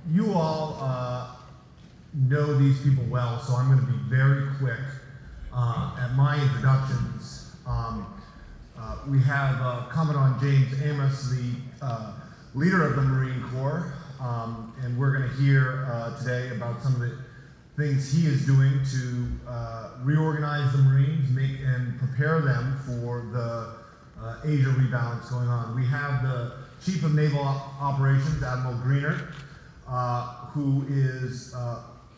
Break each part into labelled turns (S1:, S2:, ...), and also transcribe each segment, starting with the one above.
S1: You all know these people well, so I'm going to be very quick at my introductions. We have Commandant James Amos, the leader of the Marine Corps, and we're going to hear today about some of the things he is doing to reorganize the Marines, and prepare them for the Asia rebalance going on. We have the Chief of Naval Operations, Admiral Greener, who is,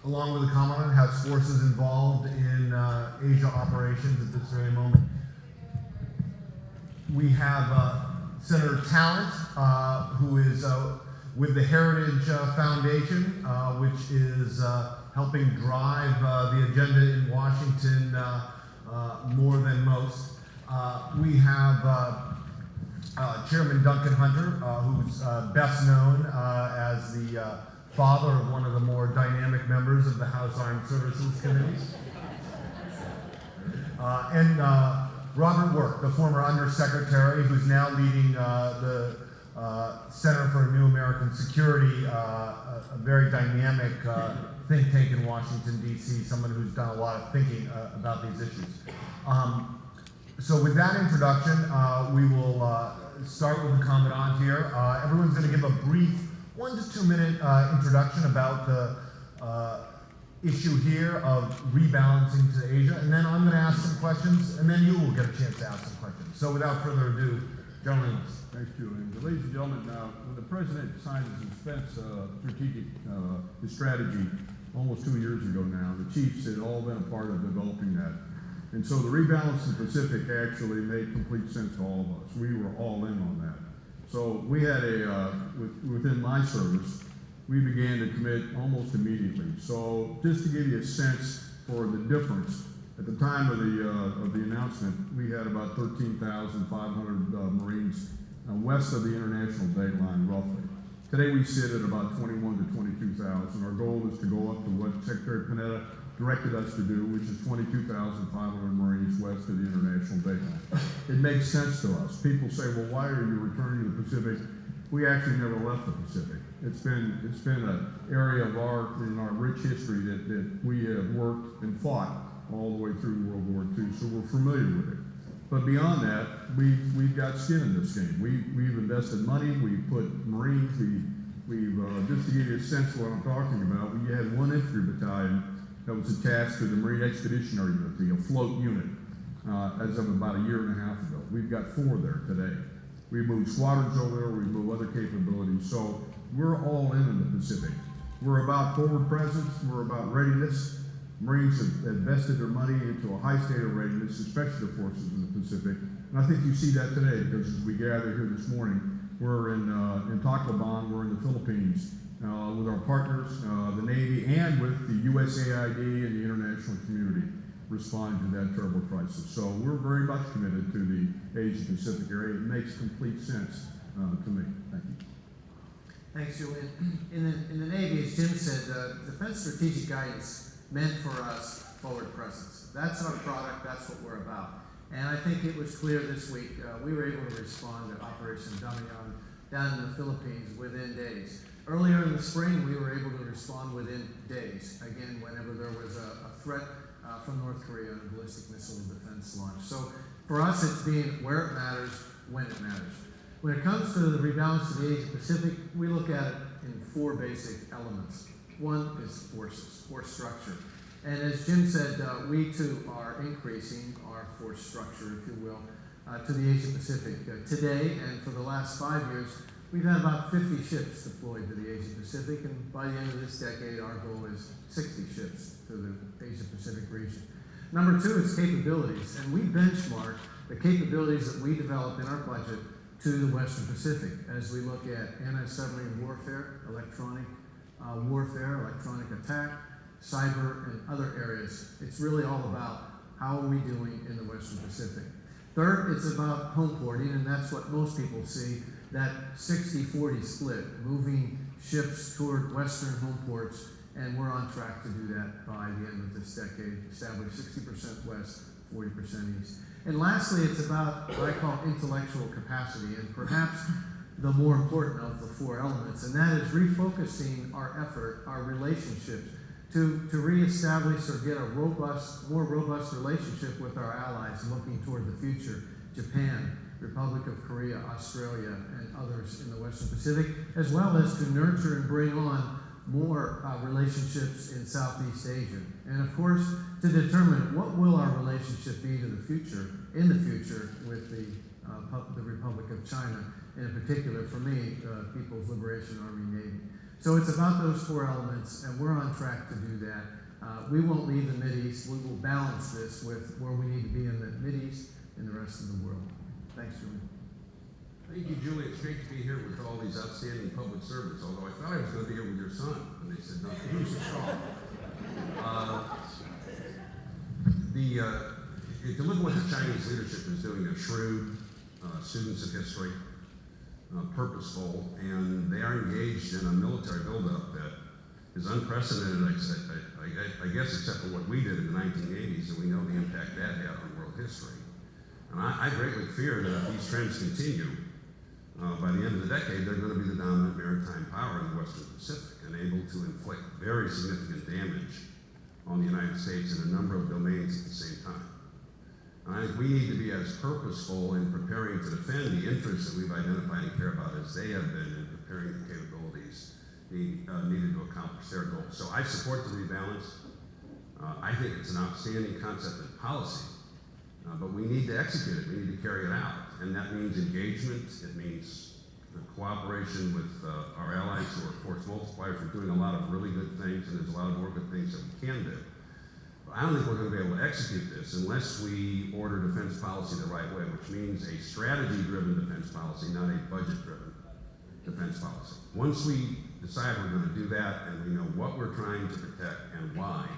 S1: along with the Commandant, has forces involved in Asia operations at this very moment. We have Senator Talent, who is with the Heritage Foundation, which is helping drive the agenda in Washington more than most. We have Chairman Duncan Hunter, who's best known as the father of one of the more dynamic members of the House Armed Services Committees. And Robert Work, the former Undersecretary, who's now leading the Center for New American Security, a very dynamic think tank in Washington, D.C., someone who's done a lot of thinking about these issues. So with that introduction, we will start with the Commandant here. Everyone's going to give a brief 1 to 2 minute introduction about the issue here of rebalancing to Asia, and then I'm going to ask some questions, and then you will get a chance to ask some questions. So without further ado, gentlemen.
S2: Thanks, Julian. Ladies and gentlemen, when the President signed his defense strategic his strategy almost 2 years ago now, the chiefs had all been a part of developing that. And so the rebalance in the Pacific actually made complete sense to all of us. We were all in on that. So we had within my service, we began to commit almost immediately. So just to give you a sense for the difference, at the time of the announcement, we had about 13,500 Marines west of the international date line, roughly. Today we sit at about 21 to 22,000. Our goal is to go up to what Secretary Panetta directed us to do, which is 22,500 Marines west of the international date line. It makes sense to us. People say, well, why are you returning to the Pacific? We actually never left the Pacific. It's been an area of in our rich history that we have worked and fought all the way through World War II, so we're familiar with it. But beyond that, we've got skin in this game. We've invested money, we've put Marines, we've just to give you a sense of what I'm talking about, we had one infantry battalion that was attached to the Marine Expeditionary Unit, the afloat unit, as of about a year and a half ago. We've got 4 there today. We moved squadrons over there, we moved other capabilities, so we're all in the Pacific. We're about forward presence, we're about readiness. Marines have invested their money into a high state of readiness, especially the forces in the Pacific. And I think you see that today, because as we gather here this morning, we're in Tacloban, we're in the Philippines, with our partners, the Navy, and with the USAID and the international community responding to that terrible crisis. So we're very much committed to the Asia-Pacific area. It makes complete sense to me. Thank you.
S3: Thanks, Julian. In the Navy, as Jim said, defense strategic guidance meant for us forward presence. That's our product, that's what we're about. And I think it was clear this week, we were able to respond to Operation Damayan down in the Philippines within days. Earlier in the spring, we were able to respond within days, again, whenever there was a threat from North Korea on a ballistic missile defense launch. So for us, it's being where it matters, when it matters. When it comes to the rebalance of the Asia-Pacific, we look at it in 4 basic elements. One is force structure. And as Jim said, we too are increasing our force structure, if you will, to the Asia-Pacific. Today, and for the last 5 years, we've had about 50 ships deployed to the Asia-Pacific, and by the end of this decade, our goal is 60 ships to the Asia-Pacific region. Number 2 is capabilities, and we benchmark the capabilities that we develop in our budget to the Western Pacific as we look at anti-submarine warfare, electronic warfare, electronic attack, cyber, and other areas. It's really all about how are we doing in the Western Pacific. Third, it's about home porting, and that's what most people see, that 60-40 split, moving ships toward Western home ports, and we're on track to do that by the end of this decade, establish 60% West, 40% East. And lastly, it's about what I call intellectual capacity, and perhaps the more important of the four elements, and that is refocusing our effort, our relationships, to reestablish or get a more robust relationship with our allies looking toward the future. Japan, Republic of Korea, Australia, and others in the Western Pacific, as well as to nurture and bring on more relationships in Southeast Asia. And of course, to determine what will our relationship be to the future, in the future, with the Republic of China, and in particular for me, People's Liberation Army Navy. So it's about those four elements, and we're on track to do that. We won't leave the Mideast. We will balance this with where we need to be in the Mideast and the rest of the world. Thanks, Julian.
S4: Thank you, Julie. It's great to be here with all these outstanding public servants, although I thought I was going to be here with your son, and they said, no, he's so strong. If you look at what the Chinese leadership is doing, they're shrewd, students of history, purposeful, and they are engaged in a military buildup that is unprecedented, I guess, except for what we did in the 1980s, and we know the impact that had on world history. And I greatly fear that if these trends continue, by the end of the decade, they're going to be the dominant maritime power in the Western Pacific and able to inflict very significant damage on the United States in a number of domains at the same time. And I think we need to be as purposeful in preparing to defend the interests that we've identified and care about as they have been in preparing the capabilities needed to accomplish their goals. So I support the rebalance. I think it's an outstanding concept and policy, but we need to execute it. We need to carry it out. And that means engagement. It means cooperation with our allies who are force multipliers. We're doing a lot of really good things, and there's a lot of more good things that we can do. I don't think we're going to be able to execute this unless we order defense policy the right way, which means a strategy-driven defense policy, not a budget-driven defense policy. Once we decide we're going to do that and we know what we're trying to protect and why,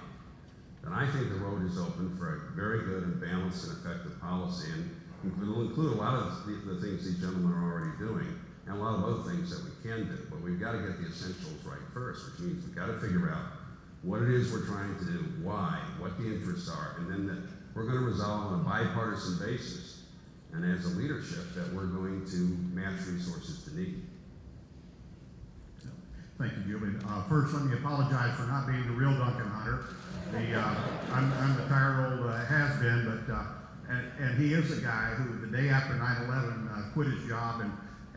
S4: then I think the road is open for a very good and balanced and effective policy. And it'll include a lot of the things these gentlemen are already doing and a lot of other things that we can do. But we've got to get the essentials right first, which means we've got to figure out what it is we're trying to do, why, what the interests are, and then that we're going to resolve on a bipartisan basis, and as a leadership, that we're going to match resources to need.
S5: Thank you, Julie. First, let me apologize for not being the real Duncan Hunter. I'm the tired old has-been, but and he is a guy who, the day after 9/11, quit his job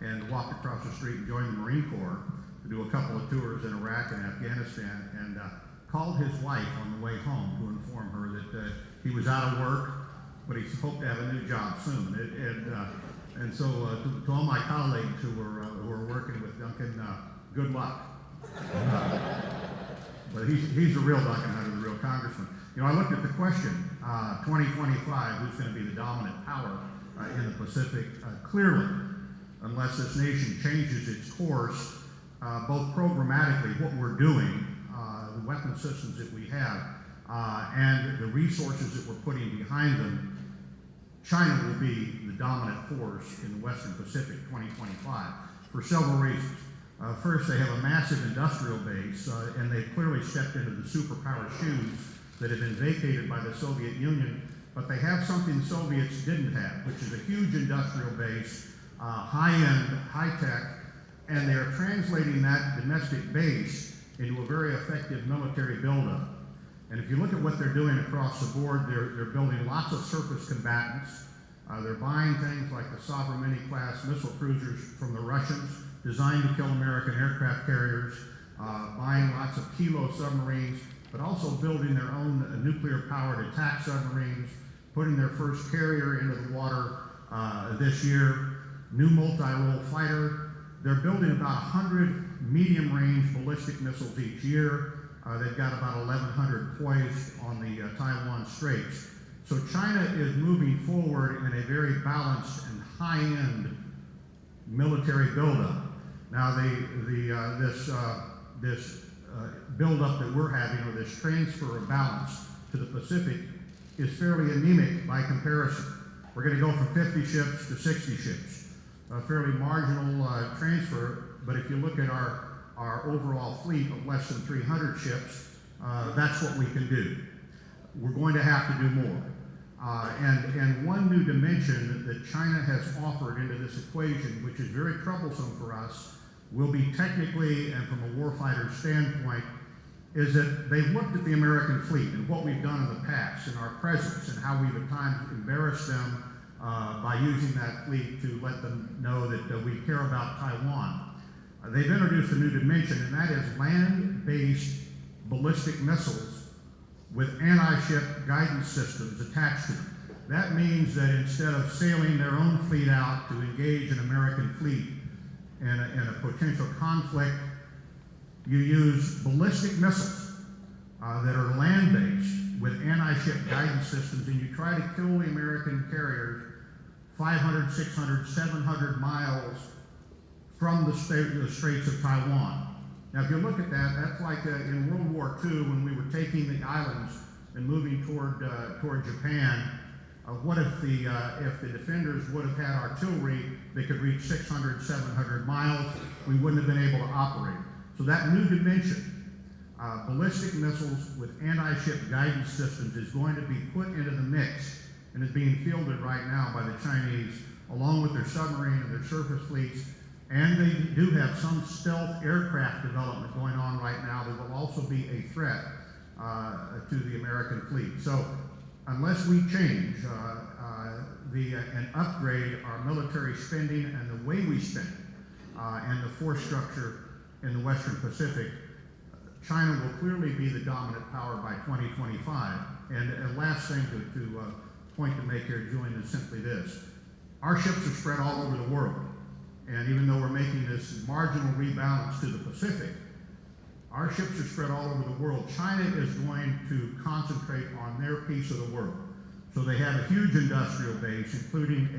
S5: and walked across the street and joined the Marine Corps to do a couple of tours in Iraq and Afghanistan, and called his wife on the way home to inform her that he was out of work, but he hoped to have a new job soon. And so to all my colleagues who were working with Duncan, good luck. But he's the real Duncan Hunter, the real congressman. You know, I looked at the question, 2025, who's going to be the dominant power in the Pacific? Clearly, unless this nation changes its course, both programmatically, what we're doing, the weapon systems that we have, and the resources that we're putting behind them, China will be the dominant force in the Western Pacific 2025 for several reasons. First, they have a massive industrial base, and they've clearly stepped into the superpower shoes that have been vacated by the Soviet Union, but they have something the Soviets didn't have, which is a huge industrial base, high-end, high-tech, and they're translating that domestic base into a very effective military buildup. And if you look at what they're doing across the board, they're building lots of surface combatants. They're buying things like the Sovereignty-class missile cruisers from the Russians, designed to kill American aircraft carriers, buying lots of Kilo submarines, but also building their own nuclear-powered attack submarines, putting their first carrier into the water this year, new multi-role fighter. They're building about 100 medium-range ballistic missiles each year. They've got about 1,100 poised on the Taiwan Straits. So China is moving forward in a very balanced and high-end military buildup. Now, this buildup that we're having, or this transfer of balance to the Pacific, is fairly anemic by comparison. We're going to go from 50 ships to 60 ships, a fairly marginal transfer. But if you look at our overall fleet of less than 300 ships, that's what we can do. We're going to have to do more. And one new dimension that China has offered into this equation, which is very troublesome for us, will be technically and from a warfighter standpoint, is that they've looked at the American fleet and what we've done in the past and our presence and how we've at times embarrassed them by using that fleet to let them know that we care about Taiwan. They've introduced a new dimension, and that is land-based ballistic missiles with anti-ship guidance systems attached to them. That means that instead of sailing their own fleet out to engage an American fleet in a potential conflict, you use ballistic missiles that are land-based with anti-ship guidance systems, and you try to kill the American carriers 500, 600, 700 miles from the Straits of Taiwan. Now, if you look at that, that's like in World War II when we were taking the islands and moving toward Japan. What if the defenders would have had artillery that could reach 600, 700 miles? We wouldn't have been able to operate. So that new dimension, ballistic missiles with anti-ship guidance systems, is going to be put into the mix and is being fielded right now by the Chinese, along with their submarine and their surface fleets. And they do have some stealth aircraft development going on right now that will also be a threat to the American fleet. So unless we change and upgrade our military spending and the way we spend and the force structure in the Western Pacific, China will clearly be the dominant power by 2025. And last thing to point to make here, Julian, is simply this. Our ships are spread all over the world. And even though we're making this marginal rebalance to the Pacific, our ships are spread all over the world. China is going to concentrate on their piece of the world. So they have a huge industrial base, including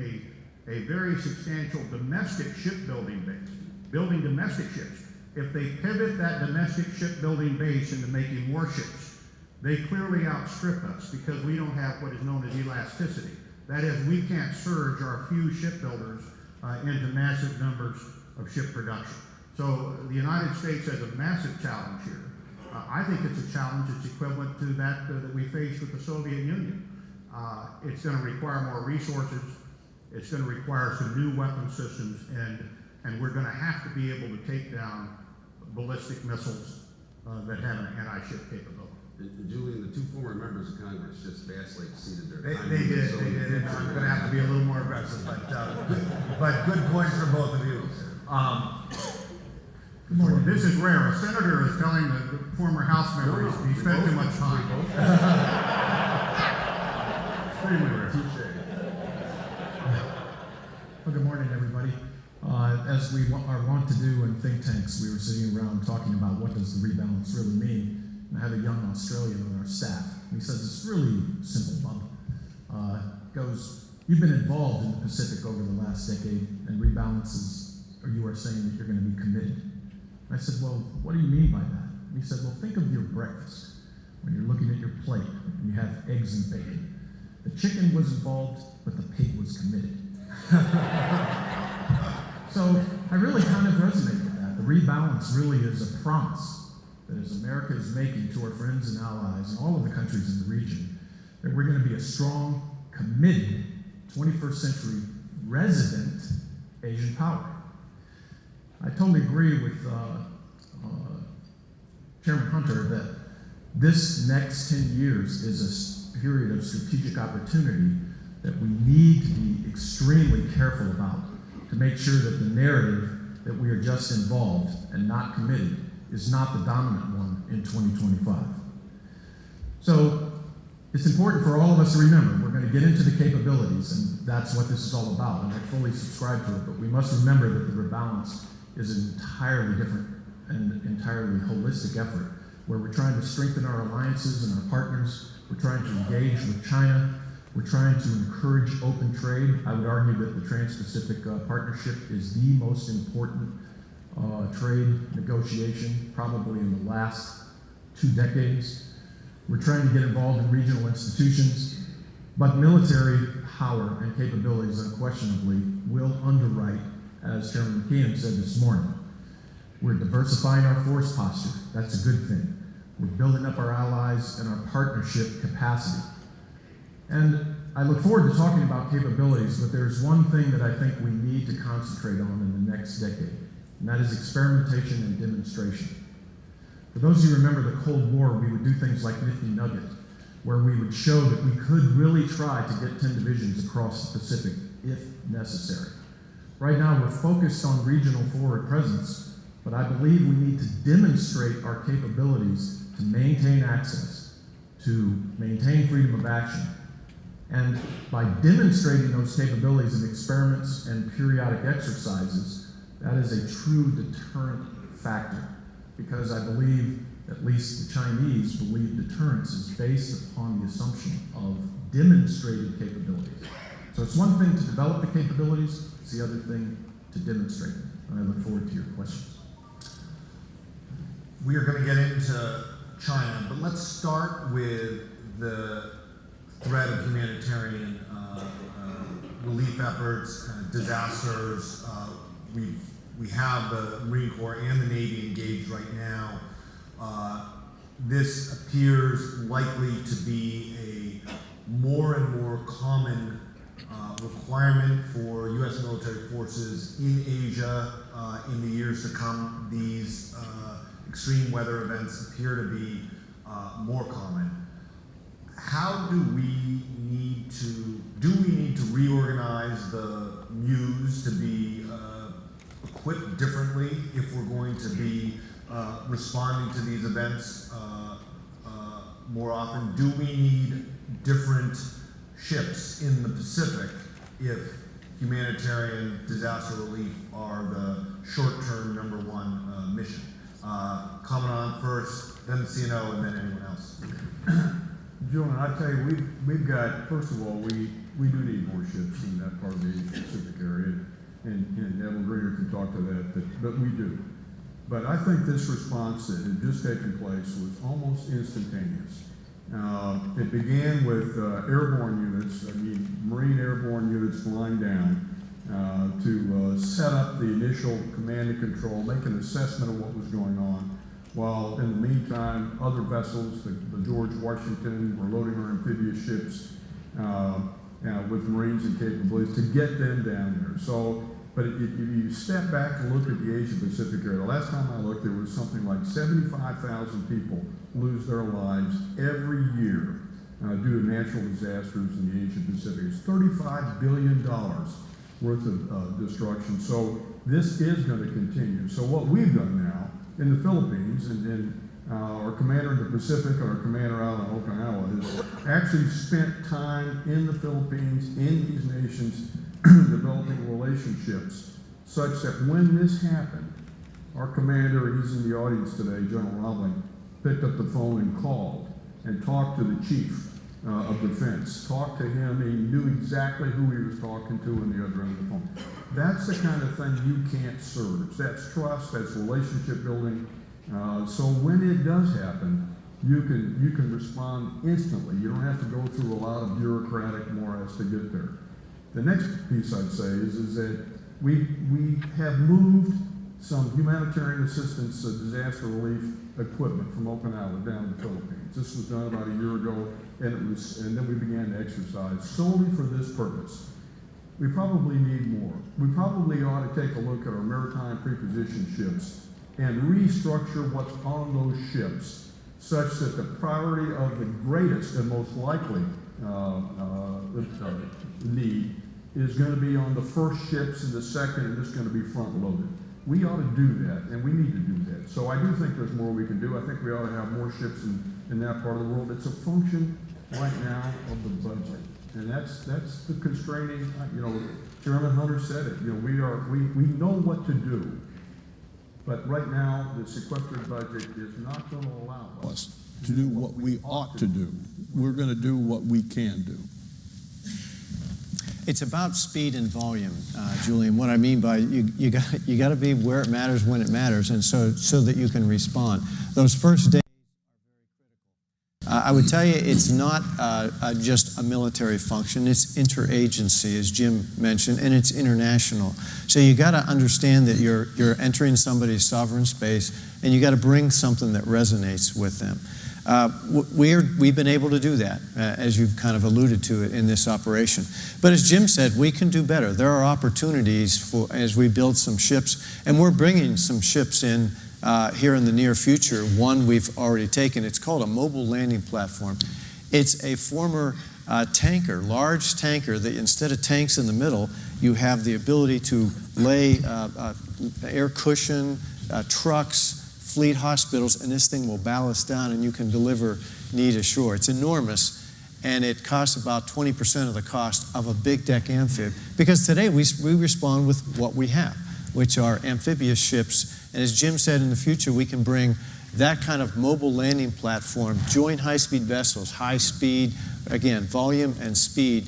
S5: a very substantial domestic shipbuilding base, building domestic ships. If they pivot that domestic shipbuilding base into making warships, they clearly outstrip us because we don't have what is known as elasticity. That is, we can't surge our few shipbuilders into massive numbers of ship production. So the United States has a massive challenge here. I think it's a challenge that's equivalent to that we faced with the Soviet Union. It's going to require more resources. It's going to require some new weapon systems, and we're going to have to be able to take down ballistic missiles that have an anti-ship capability.
S4: Julian, the two former members of Congress just vastly exceeded their time.
S1: They did, and I'm going to have to be a little more aggressive, but good points from both of you.
S5: Good morning. This is rare. A senator is telling the former House members he spent too much time. Extremely rare.
S6: Well, good morning, everybody. As we are wont to do in think tanks, we were sitting around talking about what does the rebalance really mean. And I have a young Australian on our staff. And he says it's really simple, Bob. Goes, you've been involved in the Pacific over the last decade, and rebalance is, or you are saying that you're going to be committed. And I said, well, what do you mean by that? And he said, well, think of your breakfast. When you're looking at your plate and you have eggs and bacon. The chicken was involved, but the pig was committed. So I really kind of resonate with that. The rebalance really is a promise that as America is making to our friends and allies and all of the countries in the region, that we're going to be a strong, committed, 21st century resident Asian power. I totally agree with Chairman Hunter that this next 10 years is a period of strategic opportunity that we need to be extremely careful about to make sure that the narrative that we are just involved and not committed is not the dominant one in 2025. So it's important for all of us to remember, we're going to get into the capabilities, and that's what this is all about, and I fully subscribe to it, but we must remember that the rebalance is an entirely different and entirely holistic effort, where we're trying to strengthen our alliances and our partners, we're trying to engage with China, we're trying to encourage open trade. I would argue that the Trans-Pacific Partnership is the most important trade negotiation probably in the last 2 decades. We're trying to get involved in regional institutions, but military power and capabilities unquestionably will underwrite, as Chairman McKeon said this morning. We're diversifying our force posture. That's a good thing. We're building up our allies and our partnership capacity. And I look forward to talking about capabilities, but there's one thing that I think we need to concentrate on in the next decade, and that is experimentation and demonstration. For those of you who remember the Cold War, we would do things like Nifty Nugget, where we would show that we could really try to get 10 divisions across the Pacific if necessary. Right now, we're focused on regional forward presence, but I believe we need to demonstrate our capabilities to maintain access, to maintain freedom of action. And by demonstrating those capabilities in experiments and periodic exercises, that is a true deterrent factor. Because I believe, at least the Chinese believe deterrence is based upon the assumption of demonstrated capabilities. So it's one thing to develop the capabilities, it's the other thing to demonstrate them. And I look forward to your questions.
S1: We are going to get into China, but let's start with the threat of humanitarian relief efforts, disasters. We have the Marine Corps and the Navy engaged right now. This appears likely to be a more and more common requirement for U.S. military forces in Asia in the years to come. These extreme weather events appear to be more common. How do we need to reorganize the MUs to be equipped differently if we're going to be responding to these events more often? Do we need different ships in the Pacific if humanitarian disaster relief are the short-term number one mission? Commandant first, then the CNO, and then anyone else.
S2: Julian, I tell you, we've got, first of all, we do need more ships in that part of the Asia Pacific area, and Evan Greener can talk to that, but we do. But I think this response that had just taken place was almost instantaneous. It began with airborne units, Marine airborne units flying down to set up the initial command and control, make an assessment of what was going on, while in the meantime, other vessels, the George Washington, were loading our amphibious ships with Marines and capabilities to get them down there. So, but if you step back and look at the Asia Pacific area, the last time I looked, there was something like 75,000 people lose their lives every year due to natural disasters in the Asia Pacific. It's $35 billion worth of destruction. So this is going to continue. So what we've done now in the Philippines, and our commander in the Pacific and our commander out on Okinawa has actually spent time in the Philippines, in these nations, developing relationships such that when this happened, our commander, he's in the audience today, General Roblin, picked up the phone and called and talked to the chief of defense, talked to him, he knew exactly who he was talking to on the other end of the phone. That's the kind of thing you can't surge. That's trust, that's relationship building. So when it does happen, you can respond instantly. You don't have to go through a lot of bureaucratic morass to get there. The next piece I'd say is that we have moved some humanitarian assistance, disaster relief equipment from Okinawa down to the Philippines. This was done about a year ago, and then we began to exercise solely for this purpose. We probably need more. We probably ought to take a look at our maritime preposition ships and restructure what's on those ships such that the priority of the greatest and most likely need is going to be on the first ships and the second, and it's going to be front loaded. We ought to do that, and we need to do that. So I do think there's more we can do. I think we ought to have more ships in that part of the world. It's a function right now of the budget. And that's the constraining, Chairman Hunter said it, we know what to do. But right now, the sequestered budget is not going to allow us
S7: to do what we ought to do. We're going to do what we can do.
S8: It's about speed and volume, Julian. What I mean by you got to be where it matters when it matters, and so that you can respond. Those first days are very critical. I would tell you, it's not just a military function. It's interagency, as Jim mentioned, and it's international. So you got to understand that you're entering somebody's sovereign space, and you got to bring something that resonates with them. We've been able to do that, as you've kind of alluded to it in this operation. But as Jim said, we can do better. There are opportunities as we build some ships, and we're bringing some ships in here in the near future. One we've already taken. It's called a mobile landing platform. It's a former tanker, large tanker, that instead of tanks in the middle, you have the ability to lay air cushion, trucks, fleet hospitals, and this thing will ballast down and you can deliver need ashore. It's enormous, and it costs about 20% of the cost of a big deck amphib, because today we respond with what we have, which are amphibious ships. And as Jim said, in the future we can bring that kind of mobile landing platform, joint high-speed vessels, high speed, again, volume and speed,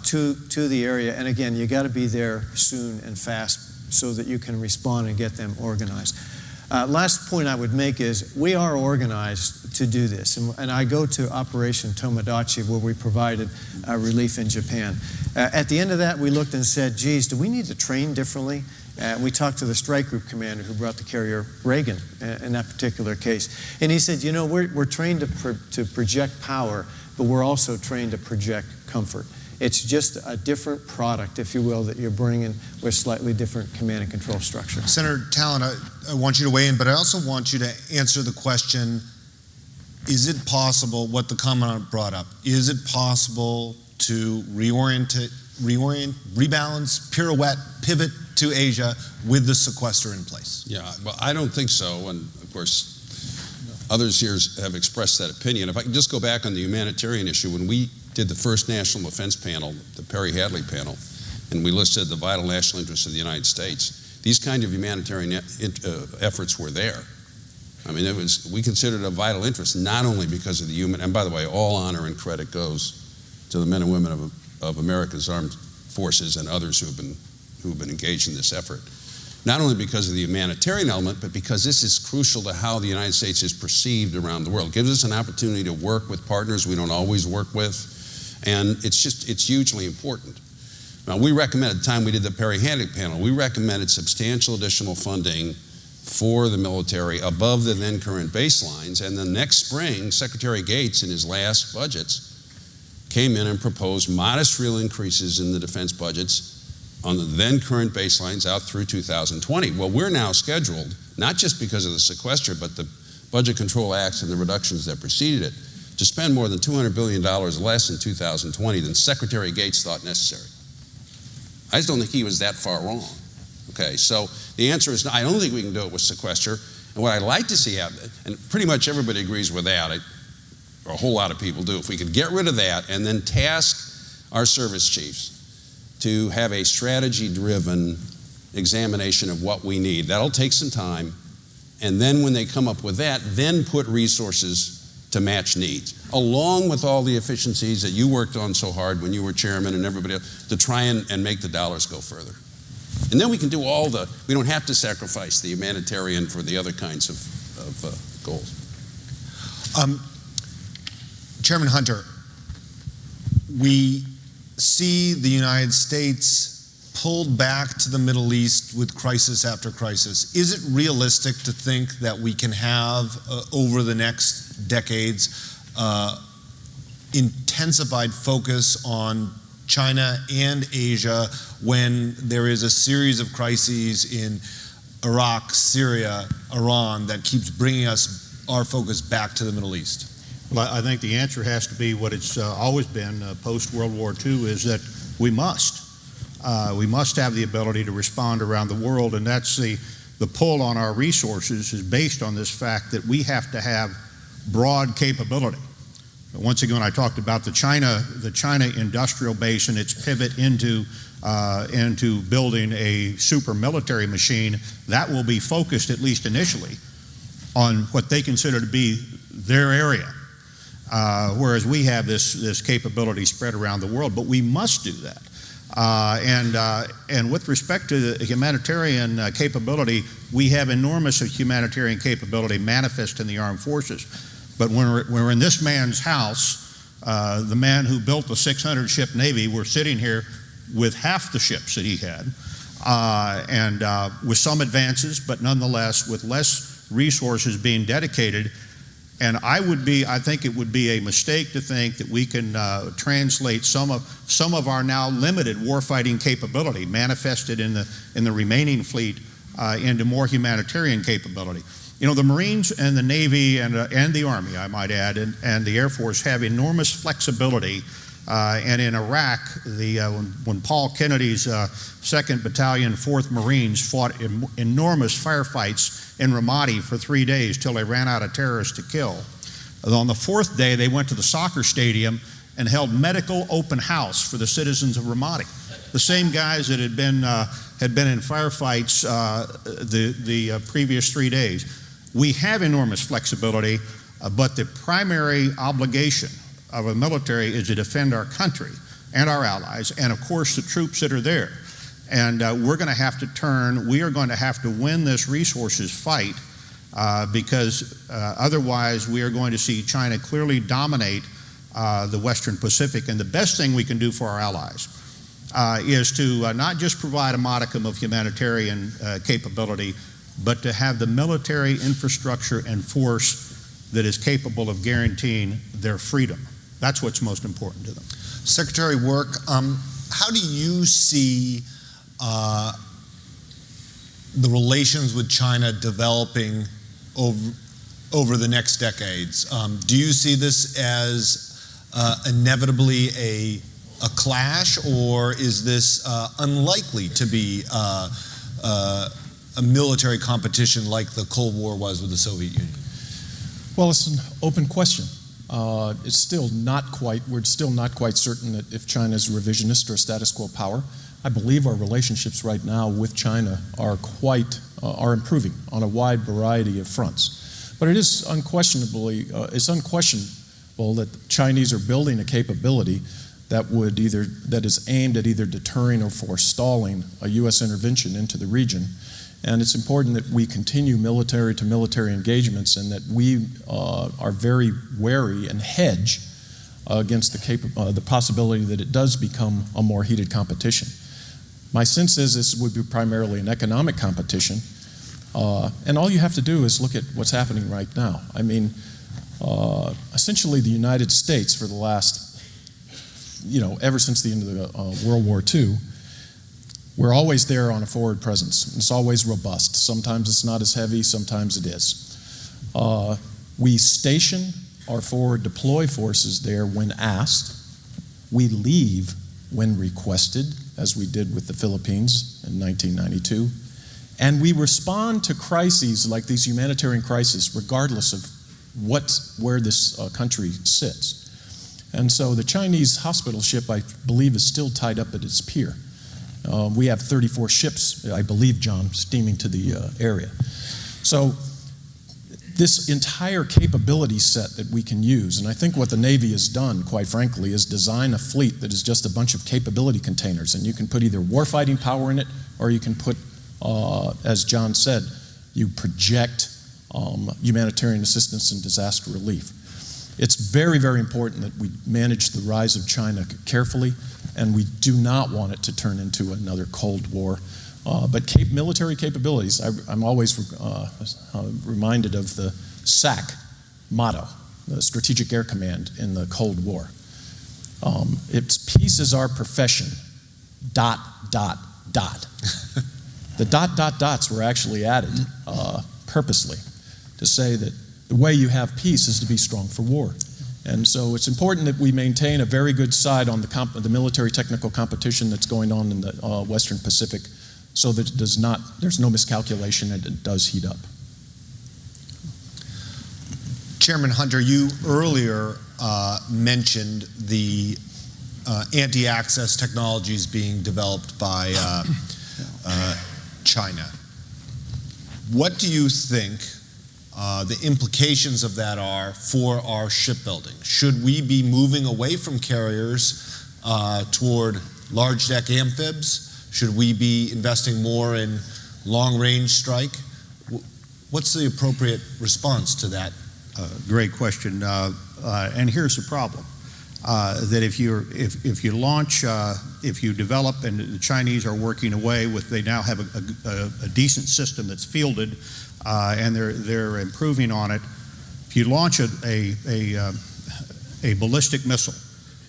S8: to the area. And again, you got to be there soon and fast so that you can respond and get them organized. Last point I would make is we are organized to do this. And I go to Operation Tomodachi, where we provided relief in Japan. At the end of that, we looked and said, geez, do we need to train differently? We talked to the strike group commander who brought the carrier Reagan in that particular case. And he said, you know, we're trained to project power, but we're also trained to project comfort. It's just a different product, if you will, that you're bringing with slightly different command and control structure.
S1: Senator Talent, I want you to weigh in, but I also want you to answer the question, is it possible, what the Commandant brought up, is it possible to rebalance, pirouette, pivot to Asia with the sequester in place?
S4: Yeah, well, I don't think so, and of course, others here have expressed that opinion. If I can just go back on the humanitarian issue, when we did the first national defense panel, the Perry-Hadley panel, and we listed the vital national interests of the United States, these kind of humanitarian efforts were there. I mean, we considered it a vital interest, not only because of the human, and by the way, all honor and credit goes to the men and women of America's armed forces and others who have been engaged in this effort. Not only because of the humanitarian element, but because this is crucial to how the United States is perceived around the world. It gives us an opportunity to work with partners we don't always work with, and it's hugely important. Now, we recommended, at the time we did the Perry-Hadley panel, we recommended substantial additional funding for the military above the then current baselines, and the next spring, Secretary Gates, in his last budgets, came in and proposed modest real increases in the defense budgets on the then current baselines out through 2020. Well, we're now scheduled, not just because of the sequester, but the Budget Control Acts and the reductions that preceded it, to spend more than $200 billion less in 2020 than Secretary Gates thought necessary. I just don't think he was that far wrong. Okay, so the answer is no, I don't think we can do it with sequester. And what I'd like to see happen, and pretty much everybody agrees with that, or a whole lot of people do, if we could get rid of that and then task our service chiefs to have a strategy-driven examination of what we need. That'll take some time. And then when they come up with that, then put resources to match needs, along with all the efficiencies that you worked on so hard when you were chairman and everybody else, to try and make the dollars go further. And then we can do we don't have to sacrifice the humanitarian for the other kinds of goals.
S1: Chairman Hunter, we see the United States pulled back to the Middle East with crisis after crisis. Is it realistic to think that we can have, over the next decades, intensified focus on China and Asia when there is a series of crises in Iraq, Syria, Iran that keeps bringing our focus back to the Middle East?
S5: Well, I think the answer has to be what it's always been post-World War II, is that we must have the ability to respond around the world, and that's the pull on our resources is based on this fact that we have to have broad capability. Once again, I talked about the China industrial base and its pivot into building a super military machine that will be focused, at least initially, on what they consider to be their area. Whereas we have this capability spread around the world, but we must do that. And with respect to the humanitarian capability, we have enormous humanitarian capability manifest in the armed forces. But when we're in this man's house, the man who built the 600-ship Navy, we're sitting here with half the ships that he had, and with some advances, but nonetheless with less resources being dedicated.
S9: And I think it would be a mistake to think that we can translate some of our now limited warfighting capability manifested in the remaining fleet into more humanitarian capability. You know, the Marines and the Navy and the Army, I might add, and the Air Force have enormous flexibility. And in Iraq, when Paul Kennedy's 2nd Battalion, 4th Marines fought enormous firefights in Ramadi for 3 days till they ran out of terrorists to kill. On the 4th day, they went to the soccer stadium and held medical open house for the citizens of Ramadi. The same guys that had been in firefights the previous 3 days. We have enormous flexibility, but the primary obligation of a military is to defend our country and our allies, and of course the troops that are there. And we are going to have to win this resources fight because otherwise we are going to see China clearly dominate the Western Pacific. And the best thing we can do for our allies is to not just provide a modicum of humanitarian capability, but to have the military infrastructure and force that is capable of guaranteeing their freedom. That's what's most important to them.
S10: Secretary Work, how do you see the relations with China developing over the next decades? Do you see this as inevitably a clash, or is this unlikely to be a military competition like the Cold War was with the Soviet Union?
S6: Well, it's an open question. We're still not quite certain that if China is a revisionist or a status quo power. I believe our relationships right now with China are improving on a wide variety of fronts. But it is unquestionable that the Chinese are building a capability that is aimed at either deterring or forestalling a U.S. intervention into the region. And it's important that we continue military-to-military engagements, and that we are very wary and hedge against the possibility that it does become a more heated competition. My sense is this would be primarily an economic competition, and all you have to do is look at what's happening right now. I mean, essentially the United States for the last, ever since the end of the World War II, we're always there on a forward presence. It's always robust. Sometimes it's not as heavy, sometimes it is. We station our forward deploy forces there when asked. We leave when requested, as we did with the Philippines in 1992. And we respond to crises like these humanitarian crises regardless of where this country sits. And so the Chinese hospital ship, I believe, is still tied up at its pier. We have 34 ships, I believe, John, steaming to the area. So this entire capability set that we can use, and I think what the Navy has done, quite frankly, is design a fleet that is just a bunch of capability containers, and you can put either warfighting power in it, or you can put, as John said, you project humanitarian assistance and disaster relief. It's very, very important that we manage the rise of China carefully, and we do not want it to turn into another Cold War. But military capabilities, I'm always reminded of the SAC motto, the Strategic Air Command in the Cold War. It's peace is our profession, ... The ... The ... dots were actually added purposely to say that the way you have peace is to be strong for war. And so it's important that we maintain a very good side on the military technical competition that's going on in the Western Pacific, so that there's no miscalculation and it does heat up.
S10: Chairman Hunter, you earlier mentioned the anti-access technologies being developed by China. What do you think the implications of that are for our shipbuilding? Should we be moving away from carriers toward large deck amphibs? Should we be investing more in long-range strike? What's the appropriate response to that?
S9: Great question. And here's the problem: that if you launch, if you develop, and the Chinese are working away with, they now have a decent system that's fielded, and they're improving on it. if you launch a ballistic missile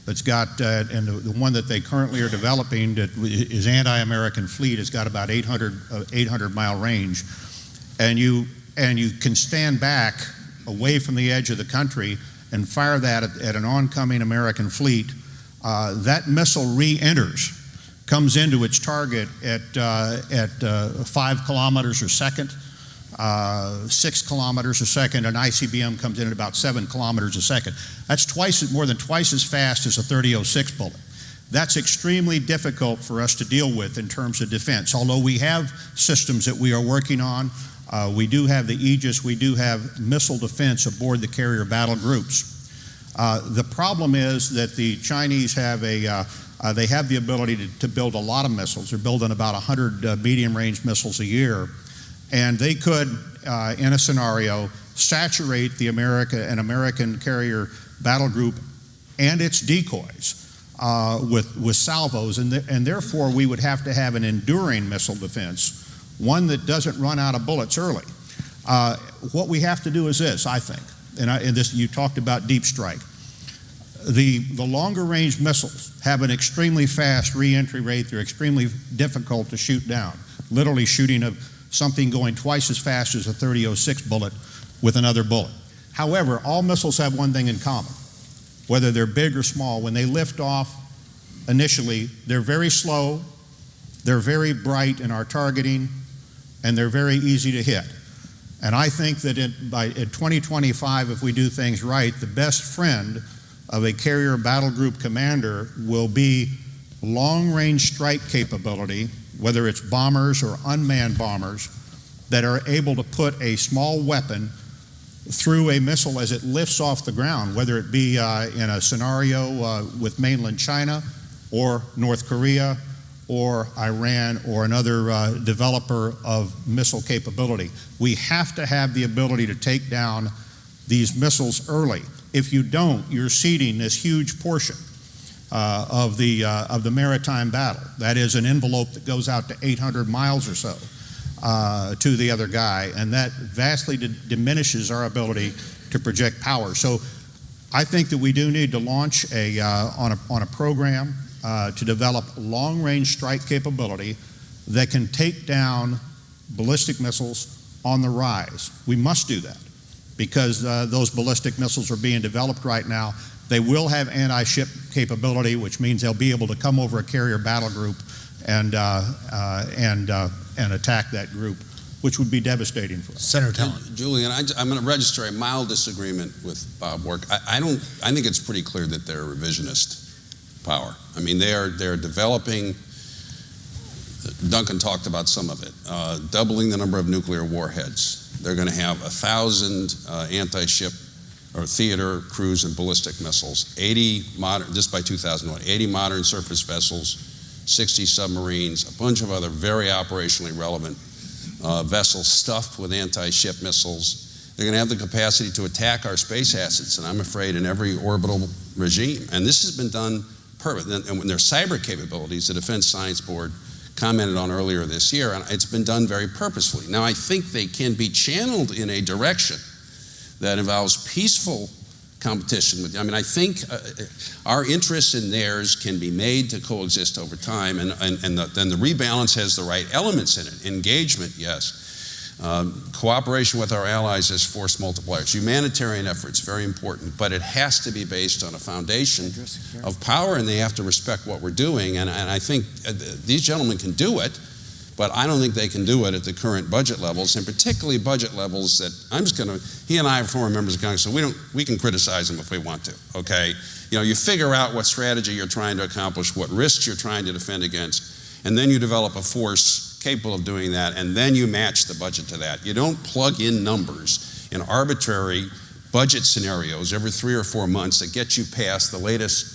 S9: that's got, and the one that they currently are developing that is anti-American fleet has got about 800 mile range, and you can stand back away from the edge of the country and fire that at an oncoming American fleet, that missile re-enters, comes into its target at 5 kilometers a second, 6 kilometers a second, and ICBM comes in at about 7 kilometers a second. That's more than twice as fast as a 30-06 bullet. That's extremely difficult for us to deal with in terms of defense. Although we have systems that we are working on, we do have the Aegis, we do have missile defense aboard the carrier battle groups. The problem is that the Chinese have they have the ability to build a lot of missiles. They're building about 100 medium-range missiles a year. And they could, in a scenario, saturate an American carrier battle group and its decoys with salvos, and therefore we would have to have an enduring missile defense, one that doesn't run out of bullets early. What we have to do is this, I think, and this, you talked about deep strike. The longer range missiles have an extremely fast re-entry rate. They're extremely difficult to shoot down, literally shooting something going twice as fast as a 30-06 bullet with another bullet. However, all missiles have one thing in common. Whether they're big or small, when they lift off initially, they're very slow, they're very bright in our targeting, and they're very easy to hit. And I think that in 2025, if we do things right, the best friend of a carrier battle group commander will be long-range strike capability, whether it's bombers or unmanned bombers, that are able to put a small weapon through a missile as it lifts off the ground, whether it be in a scenario with mainland China or North Korea or Iran or another developer of missile capability. We have to have the ability to take down these missiles early. If you don't, you're ceding this huge portion of the maritime battle. That is an envelope that goes out to 800 miles or so to the other guy, and that vastly diminishes our ability to project power. So I think that we do need to launch on a program to develop long-range strike capability that can take down ballistic missiles on the rise. We must do that because those ballistic missiles are being developed right now. They will have anti-ship capability, which means they'll be able to come over a carrier battle group and attack that group, which would be devastating for us.
S11: Senator Talent.
S12: Julian, I'm going to register a mild disagreement with Bob Work. I think it's pretty clear that they're revisionist power. I mean, they're developing. Duncan talked about some of it. Doubling the number of nuclear warheads. They're going to have 1,000 anti-ship or theater, cruise, and ballistic missiles, 80 modern, just by 2001, 80 modern surface vessels, 60 submarines, a bunch of other very operationally relevant vessels stuffed with anti-ship missiles. They're going to have the capacity to attack our space assets, and I'm afraid in every orbital regime. And this has been done perfectly. And when their cyber capabilities, the Defense Science Board commented on earlier this year, and it's been done very purposefully. Now, I think they can be channeled in a direction that involves peaceful competition with. I mean, I think our interests and theirs can be made to coexist over time, and then the rebalance has the right elements in it. Engagement, yes. Cooperation with our allies as force multipliers. Humanitarian efforts, very important, but it has to be based on a foundation of power, and they have to respect what we're doing, and I think these gentlemen can do it, but I don't think they can do it at the current budget levels, and particularly budget levels that he and I are former members of Congress, so we can criticize them if we want to, okay? You know, you figure out what strategy you're trying to accomplish, what risks you're trying to defend against, and then you develop a force capable of doing that, and then you match the budget to that. You don't plug in numbers in arbitrary budget scenarios every 3 or 4 months that get you past the latest,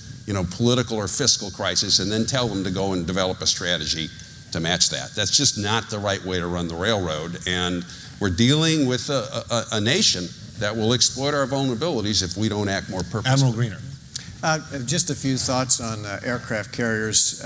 S12: political or fiscal crisis, and then tell them to go and develop a strategy to match that. That's just not the right way to run the railroad, and we're dealing with a nation that will exploit our vulnerabilities if we don't act more purposefully.
S11: Admiral Greener.
S8: Just a few thoughts on aircraft carriers.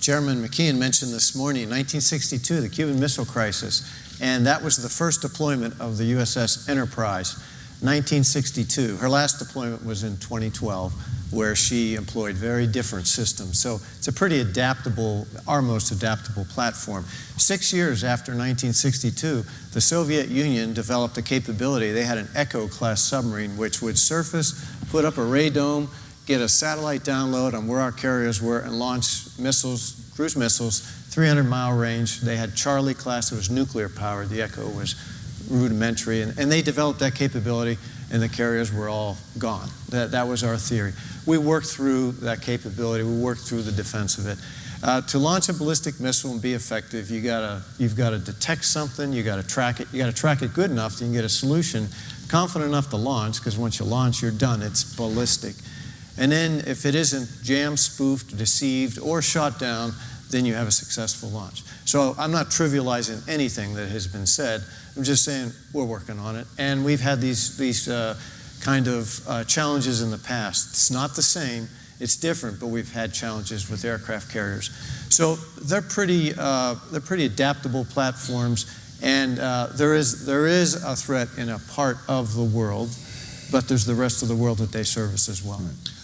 S8: Chairman McKeon mentioned this morning, 1962, the Cuban Missile Crisis, and that was the first deployment of the USS Enterprise. 1962. Her last deployment was in 2012, where she employed very different systems. So it's a pretty adaptable, our most adaptable platform. 6 years after 1962, the Soviet Union developed a capability. They had an Echo-class submarine which would surface, put up a radome, get a satellite download on where our carriers were, and launch missiles, cruise missiles, 300-mile range. They had Charlie class, it was nuclear powered. The Echo was rudimentary, and they developed that capability, and the carriers were all gone. That was our theory. We worked through that capability. We worked through the defense of it. To launch a ballistic missile and be effective, you've got to detect something, you've got to track it. You've got to track it good enough that you can get a solution confident enough to launch, because once you launch, you're done. It's ballistic. And then if it isn't jammed, spoofed, deceived, or shot down, then you have a successful launch. So I'm not trivializing anything that has been said. I'm just saying we're working on it. And we've had these kind of challenges in the past. It's not the same. It's different, but we've had challenges with aircraft carriers. So they're pretty adaptable platforms, and there is a threat in a part of the world, but there's the rest of the world that they service as well.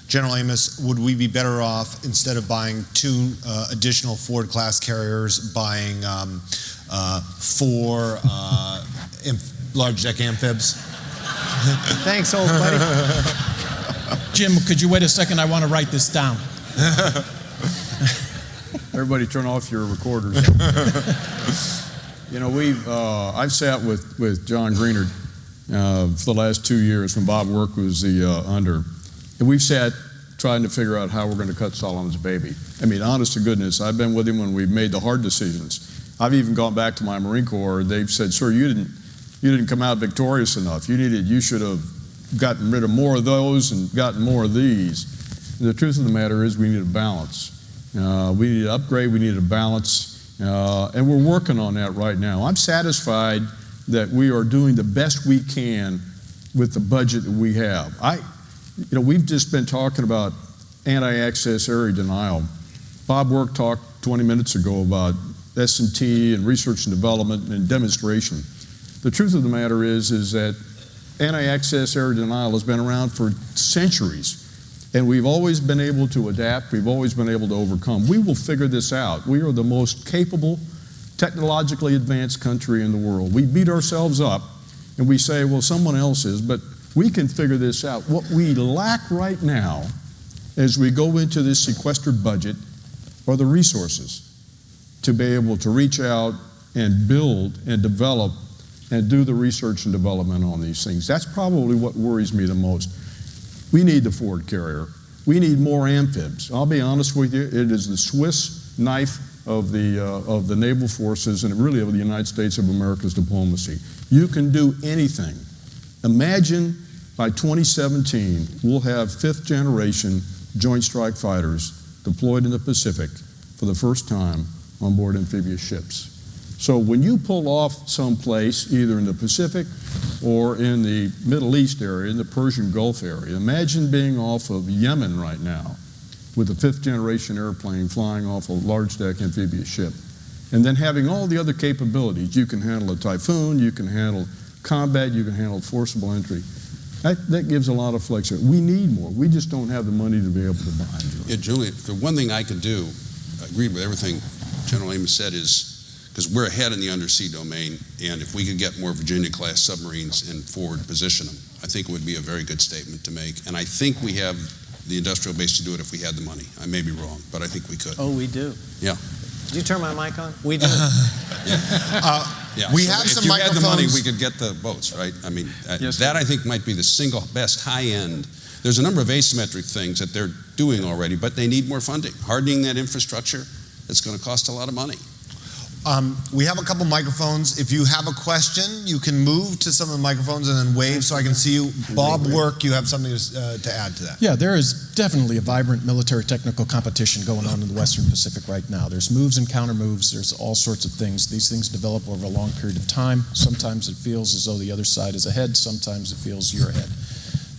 S11: General Amos, would we be better off, instead of buying 2 additional Ford-class carriers, buying 4 large deck amphibs?
S8: Thanks, old buddy.
S13: Jim, could you wait a second? I want to write this down.
S2: Everybody turn off your recorders. You know, I've sat with John Greenard for the last 2 years when Bob Work was the under. And we've sat trying to figure out how we're going to cut Solomon's baby. I mean, honest to goodness, I've been with him when we've made the hard decisions. I've even gone back to my Marine Corps. They've said, "Sir, you didn't come out victorious enough. You should have gotten rid of more of those and gotten more of these." And the truth of the matter is we need a balance. We need to upgrade. We need a balance. And we're working on that right now. I'm satisfied that we are doing the best we can with the budget that we have. We've just been talking about anti-access area denial. Bob Work talked 20 minutes ago about S&T and research and development and demonstration. The truth of the matter is that anti-access area denial has been around for centuries, and we've always been able to adapt. We've always been able to overcome. We will figure this out. We are the most capable, technologically advanced country in the world. We beat ourselves up, and we say, well, someone else is, but we can figure this out. What we lack right now as we go into this sequestered budget are the resources to be able to reach out and build and develop and do the research and development on these things. That's probably what worries me the most. We need the Ford carrier. We need more amphibs. I'll be honest with you, it is the Swiss knife of the naval forces and really of the United States of America's diplomacy. You can do anything. Imagine by 2017, we'll have 5th generation Joint Strike Fighters deployed in the Pacific for the first time on board amphibious ships. So when you pull off someplace, either in the Pacific or in the Middle East area, in the Persian Gulf area, imagine being off of Yemen right now with a 5th generation airplane flying off a large deck amphibious ship. And then having all the other capabilities. You can handle a Typhoon, you can handle combat, you can handle forcible entry. That gives a lot of flexibility. We need more. We just don't have the money to be able to buy them.
S12: Yeah, Julian, the one thing I could do, I agree with everything General Amos said, is because we're ahead in the undersea domain, and if we could get more Virginia-class submarines and forward position them, I think it would be a very good statement to make. And I think we have the industrial base to do it if we had the money. I may be wrong, but I think we could.
S8: Oh, we do.
S12: Yeah.
S8: Did you turn my mic on? We do.
S12: Yeah.
S11: We
S12: So
S11: have
S12: if
S11: some
S12: you had the money,
S11: microphones.
S12: we could get the boats, right? I mean,
S2: Yes,
S12: that I think might be the single best high-end. There's a number of asymmetric things that they're doing already, but they need more funding. Hardening that infrastructure, it's going to cost a lot of money.
S11: We have a couple microphones. If you have a question, you can move to some of the microphones and then wave so I can see you. Bob Work, you have something to add to that.
S13: Yeah, there is definitely a vibrant military technical competition going on in the Western Pacific right now. There's moves and counter moves. There's all sorts of things. These things develop over a long period of time. Sometimes it feels as though the other side is ahead. Sometimes it feels you're ahead.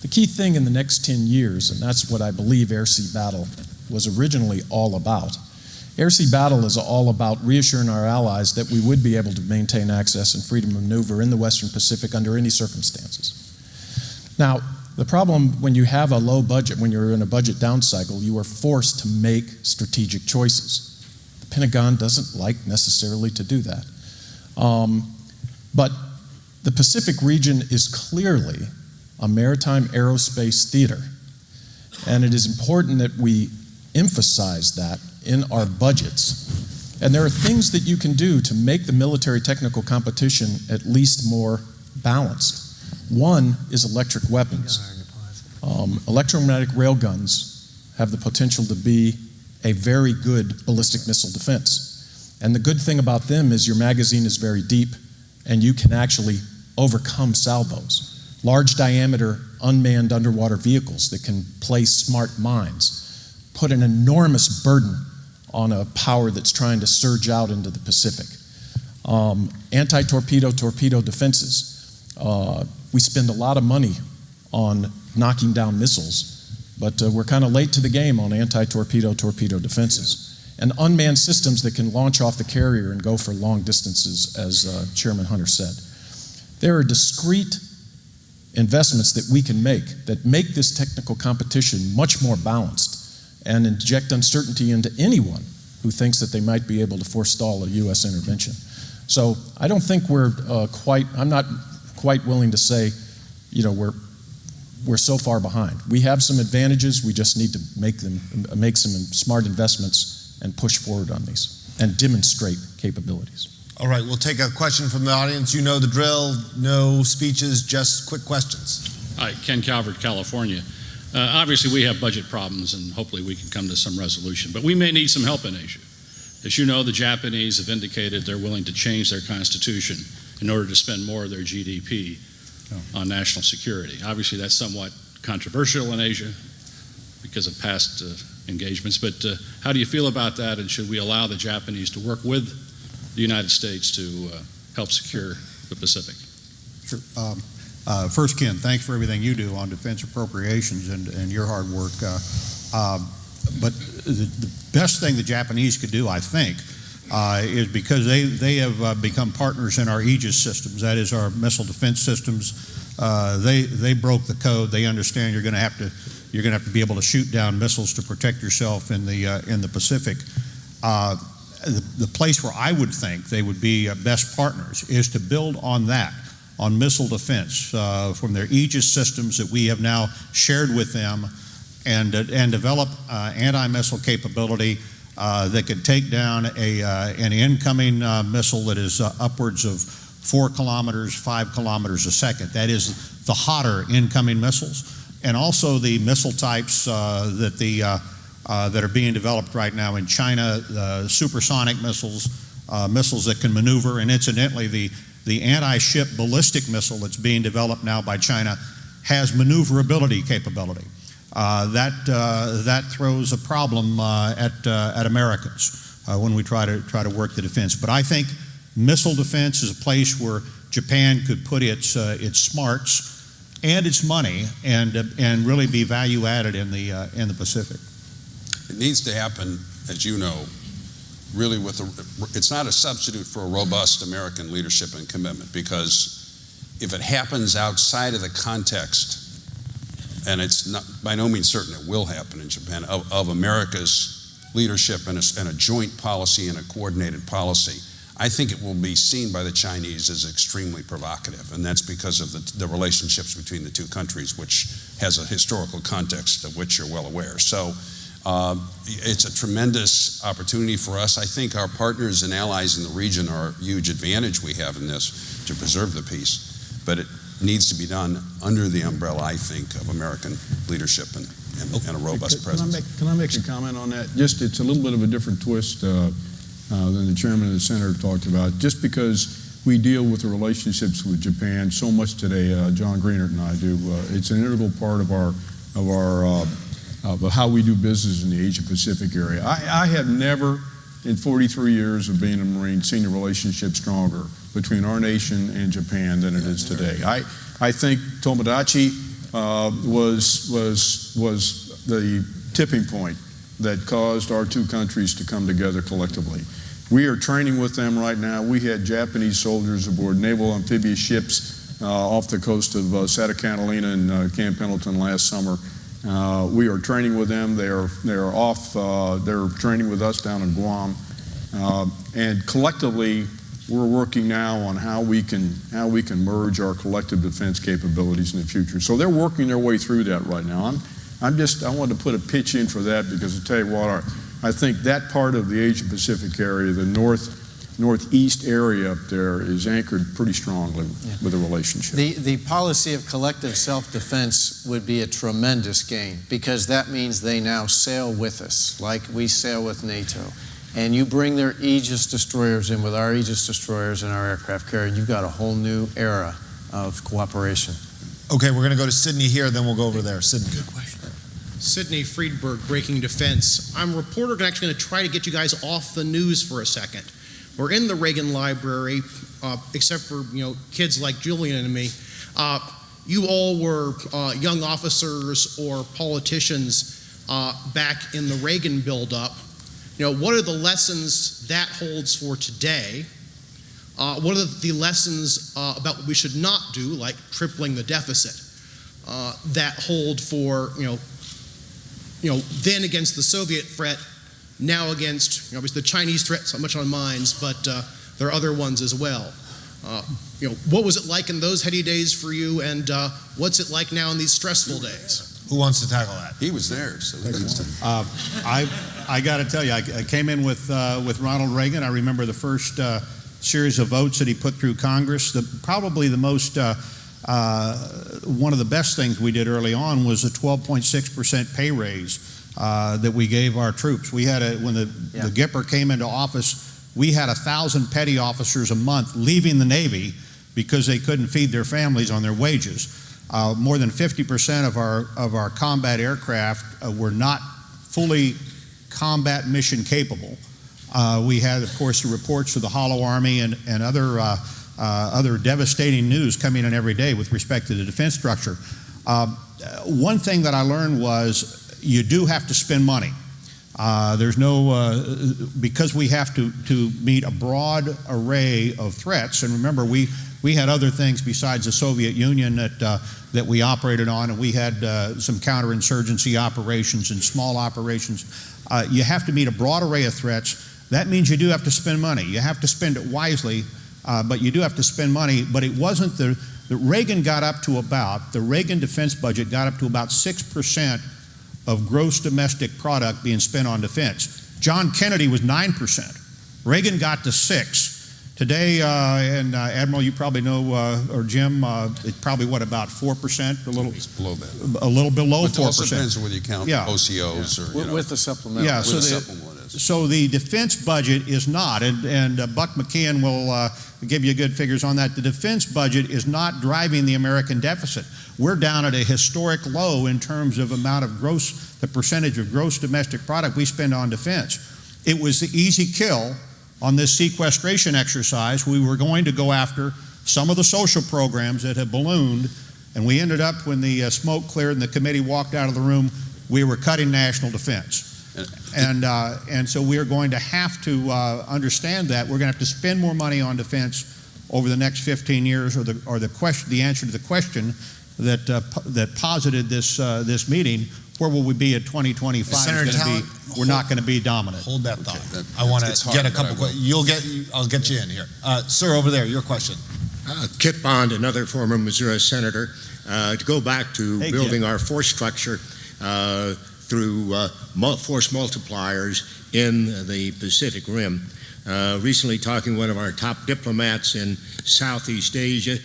S13: The key thing in the next 10 years, and that's what I believe air-sea battle was originally all about. Air-sea battle is all about reassuring our allies that we would be able to maintain access and freedom of maneuver in the Western Pacific under any circumstances. Now, the problem when you have a low budget, when you're in a budget down cycle, you are forced to make strategic choices. The Pentagon doesn't like necessarily to do that. But the Pacific region is clearly a maritime aerospace theater, and it is important that we emphasize that in our budgets. And there are things that you can do to make the military technical competition at least more balanced. One is electric weapons. Electromagnetic railguns have the potential to be a very good ballistic missile defense. And the good thing about them is your magazine is very deep and you can actually overcome salvos. Large diameter unmanned underwater vehicles that can place smart mines put an enormous burden on a power that's trying to surge out into the Pacific. Anti-torpedo torpedo defenses. We spend a lot of money on knocking down missiles, but we're kind of late to the game on anti-torpedo torpedo defenses. And unmanned systems that can launch off the carrier and go for long distances, as Chairman Hunter said. There are discrete investments that we can make that make this technical competition much more balanced and inject uncertainty into anyone who thinks that they might be able to forestall a U.S. intervention. So I don't think I'm not quite willing to say, we're so far behind. We have some advantages, we just need to make some smart investments and push forward on these and demonstrate capabilities.
S11: All right, we'll take a question from the audience. You know the drill, no speeches, just quick questions.
S14: Hi, Ken Calvert, California. Obviously, we have budget problems, and hopefully we can come to some resolution, but we may need some help in Asia. As you know, the Japanese have indicated they're willing to change their constitution in order to spend more of their GDP on national security. Obviously, that's somewhat controversial in Asia because of past engagements, but how do you feel about that, and should we allow the Japanese to work with the United States to help secure the Pacific?
S9: Sure. First, Ken, thanks for everything you do on defense appropriations and your hard work. But the best thing the Japanese could do, I think, is because they have become partners in our Aegis systems, that is our missile defense systems. They broke the code. They understand you're going to have to be able to shoot down missiles to protect yourself in the Pacific. The place where I would think they would be best partners is to build on that, on missile defense from their Aegis systems that we have now shared with them, and develop anti-missile capability that could take down an incoming missile that is upwards of 4 kilometers, 5 kilometers a second. That is the hotter incoming missiles, and also the missile types that are being developed right now in China, supersonic missiles, missiles that can maneuver, and incidentally, the anti-ship ballistic missile that's being developed now by China has maneuverability capability. That throws a problem at Americans when we try to work the defense. But I think missile defense is a place where Japan could put its smarts and its money and really be value added in the Pacific.
S12: It needs to happen, as you know, really it's not a substitute for a robust American leadership and commitment, because if it happens outside of the context, and it's not by no means certain it will happen in Japan, of America's leadership and a joint policy and a coordinated policy, I think it will be seen by the Chinese as extremely provocative, and that's because of the relationships between the two countries, which has a historical context of which you're well aware. So it's a tremendous opportunity for us. I think our partners and allies in the region are a huge advantage we have in this to preserve the peace, but it needs to be done under the umbrella, I think, of American leadership and a robust presence.
S7: Can I make a comment on that? Just, it's a little bit of a different twist than the chairman of the Senator talked about. Just because we deal with the relationships with Japan so much today, John Greenert and I do, it's an integral part of how we do business in the Asia Pacific area. I have never, in 43 years of being a Marine, seen a relationship stronger between our nation and Japan than it is today. I think Tomodachi was the tipping point that caused our two countries to come together collectively. We are training with them right now. We had Japanese soldiers aboard naval amphibious ships off the coast of Santa Catalina and Camp Pendleton last summer. We are training with them. They are off. They're training with us down in Guam, and collectively, we're working now on how we can merge our collective defense capabilities in the future. So they're working their way through that right now. I wanted to put a pitch in for that because I tell you what, I think that part of the Asia Pacific area, the northeast area up there, is anchored pretty strongly with the relationship.
S8: The policy of collective self-defense would be a tremendous gain because that means they now sail with us like we sail with NATO. And you bring their Aegis destroyers in with our Aegis destroyers and our aircraft carrier, you've got a whole new era of cooperation.
S11: Okay, we're going to go to Sydney here, then we'll go over there. Sydney.
S15: Good question. Sydney Friedberg, Breaking Defense. I'm a reporter actually going to try to get you guys off the news for a second. We're in the Reagan Library, except for kids like Julian and me. You all were young officers or politicians back in the Reagan buildup. What are the lessons that holds for today? What are the lessons about what we should not do, like tripling the deficit, that hold for then against the Soviet threat, now against obviously the Chinese threat, so much on minds, but there are other ones as well. What was it like in those heady days for you, and what's it like now in these stressful days?
S11: Who wants to tackle that?
S12: He was there, so
S9: I got to tell you, I came in with Ronald Reagan. I remember the first series of votes that he put through Congress. Probably the most one of the best things we did early on was a 12.6% pay raise that we gave our troops. We had when the Gipper came into office, we had 1,000 petty officers a month leaving the Navy because they couldn't feed their families on their wages. More than 50% of our combat aircraft were not fully combat mission capable. We had, of course, the reports of the Hollow Army and other devastating news coming in every day with respect to the defense structure. One thing that I learned was you do have to spend money. There's no, because we have to meet a broad array of threats, and remember, we had other things besides the Soviet Union that we operated on, and we had some counterinsurgency operations and small operations. You have to meet a broad array of threats. That means you do have to spend money. You have to spend it wisely, but you do have to spend money. But it wasn't the Reagan got up to about, the Reagan defense budget got up to about 6% of gross domestic product being spent on defense. John Kennedy was 9%. Reagan got to 6%. Today, and Admiral, you probably know, or Jim, it's probably about 4%, a little
S12: below that,
S15: a little below 4%.
S12: It also depends on whether you count OCOs or
S8: with the supplemental.
S12: Yeah,
S9: so the defense budget is not, and Buck McKeon will give you good figures on that. The defense budget is not driving the American deficit. We're down at a historic low in terms of the percentage of gross domestic product we spend on defense. It was the easy kill on this sequestration exercise. We were going to go after some of the social programs that had ballooned, and we ended up, when the smoke cleared and the committee walked out of the room, we were cutting national defense. And so we are going to have to understand that. We're going to have to spend more money on defense over the next 15 years, or the answer to the question that posited this meeting. Where will we be at 2025?
S11: Senator Talent,
S9: we're not going to be dominant.
S11: Hold that thought. I want to get a couple questions. I'll get you in here. Sir, over there, your question.
S16: Kit Bond, another former Missouri senator, to go back to building our force structure through force multipliers in the Pacific Rim. Recently, talking to one of our top diplomats in Southeast Asia,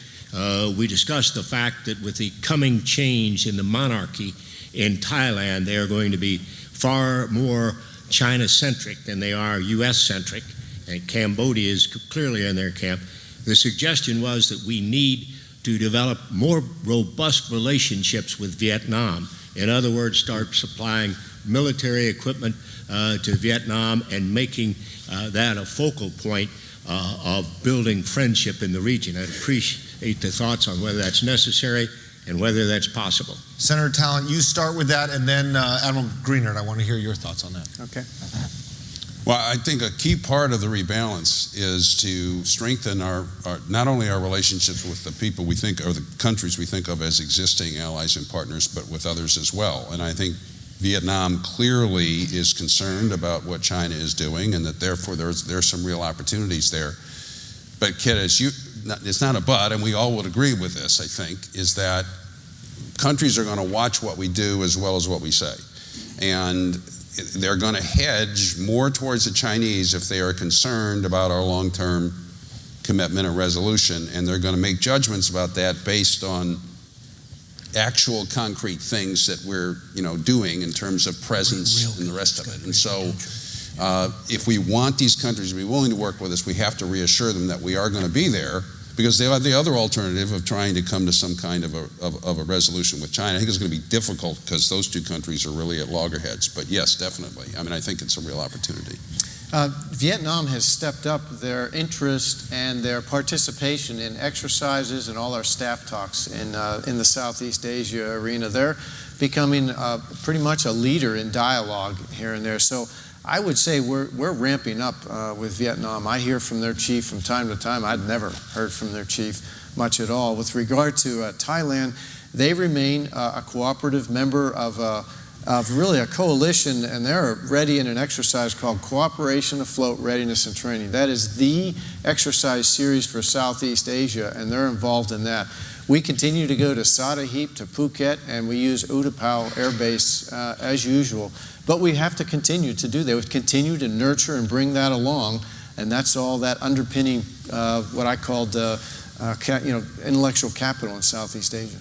S16: we discussed the fact that with the coming change in the monarchy in Thailand, they are going to be far more China-centric than they are U.S.-centric, and Cambodia is clearly in their camp. The suggestion was that we need to develop more robust relationships with Vietnam. In other words, start supplying military equipment to Vietnam and making that a focal point of building friendship in the region. I'd appreciate the thoughts on whether that's necessary and whether that's possible.
S11: Senator Talent, you start with that, and then Admiral Greenert, I want to hear your thoughts on that.
S8: Okay.
S12: Well, I think a key part of the rebalance is to strengthen not only our relationships with the people we think, or the countries we think of as existing allies and partners, but with others as well. And I think Vietnam clearly is concerned about what China is doing, and that therefore there's some real opportunities there. But Kit, it's not a but, and we all would agree with this, I think, is that countries are going to watch what we do as well as what we say. And they're going to hedge more towards the Chinese if they are concerned about our long-term commitment and resolution, and they're going to make judgments about that based on actual concrete things that we're doing in terms of presence and the rest of it. And so if we want these countries to be willing to work with us, we have to reassure them that we are going to be there, because they have the other alternative of trying to come to some kind of a resolution with China. I think it's going to be difficult because those two countries are really at loggerheads. But yes, definitely. I mean, I think it's a real opportunity.
S8: Vietnam has stepped up their interest and their participation in exercises and all our staff talks in the Southeast Asia arena. They're becoming pretty much a leader in dialogue here and there. So I would say we're ramping up with Vietnam. I hear from their chief from time to time. I'd never heard from their chief much at all. With regard to Thailand, they remain a cooperative member of really a coalition, and they're ready in an exercise called Cooperation Afloat Readiness and Training. That is the exercise series for Southeast Asia, and they're involved in that. We continue to go to Sadaheep, to Phuket, and we use Utapao Air Base as usual. But we have to continue to do that. We continue to nurture and bring that along, and that's all that underpinning what I called intellectual capital in Southeast Asia.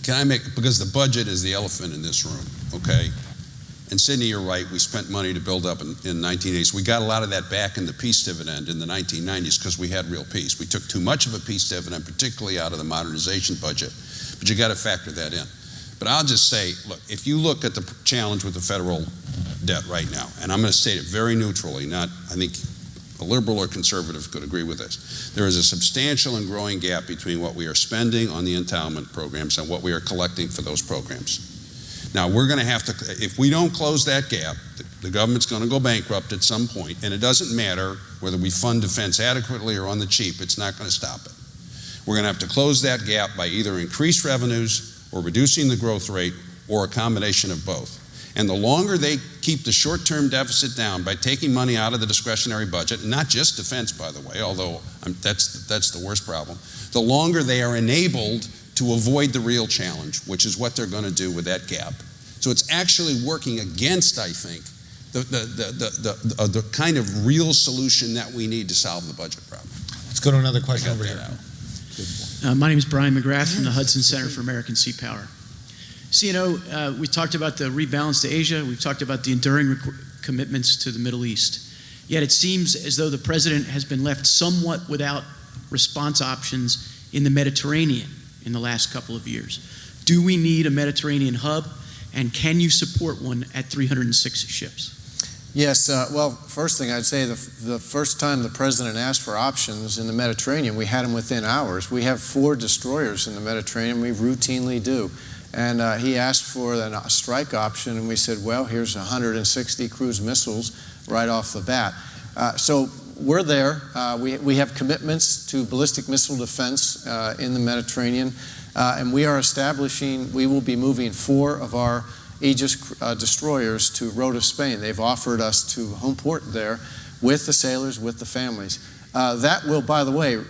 S12: Can I because the budget is the elephant in this room, okay? And Sydney, you're right, we spent money to build up in 1980s. We got a lot of that back in the peace dividend in the 1990s because we had real peace. We took too much of a peace dividend, particularly out of the modernization budget, but you got to factor that in. But I'll just say, look, if you look at the challenge with the federal debt right now, and I'm going to state it very neutrally, I think a liberal or conservative could agree with this. There is a substantial and growing gap between what we are spending on the entitlement programs and what we are collecting for those programs. Now, we're going to have to, if we don't close that gap, the government's going to go bankrupt at some point, and it doesn't matter whether we fund defense adequately or on the cheap, it's not going to stop it. We're going to have to close that gap by either increased revenues or reducing the growth rate, or a combination of both. And the longer they keep the short-term deficit down by taking money out of the discretionary budget, and not just defense, by the way, although that's the worst problem, the longer they are enabled to avoid the real challenge, which is what they're going to do with that gap. So it's actually working against, I think, the kind of real solution that we need to solve the budget problem.
S11: Let's go to another question over here.
S17: My name is Brian McGrath from the Hudson Center for American Sea Power. So, we talked about the rebalance to Asia. We've talked about the enduring commitments to the Middle East. Yet it seems as though the president has been left somewhat without response options in the Mediterranean in the last couple of years. Do we need a Mediterranean hub, and can you support one at 306 ships?
S8: Yes, well, first thing I'd say, the first time the president asked for options in the Mediterranean, we had them within hours. We have 4 destroyers in the Mediterranean, we routinely do. And he asked for a strike option, and we said, well, here's 160 cruise missiles right off the bat. So we're there. We have commitments to ballistic missile defense in the Mediterranean, and we will be moving 4 of our Aegis destroyers to Rota, Spain. They've offered us to home port there with the sailors, with the families. That will, by the way,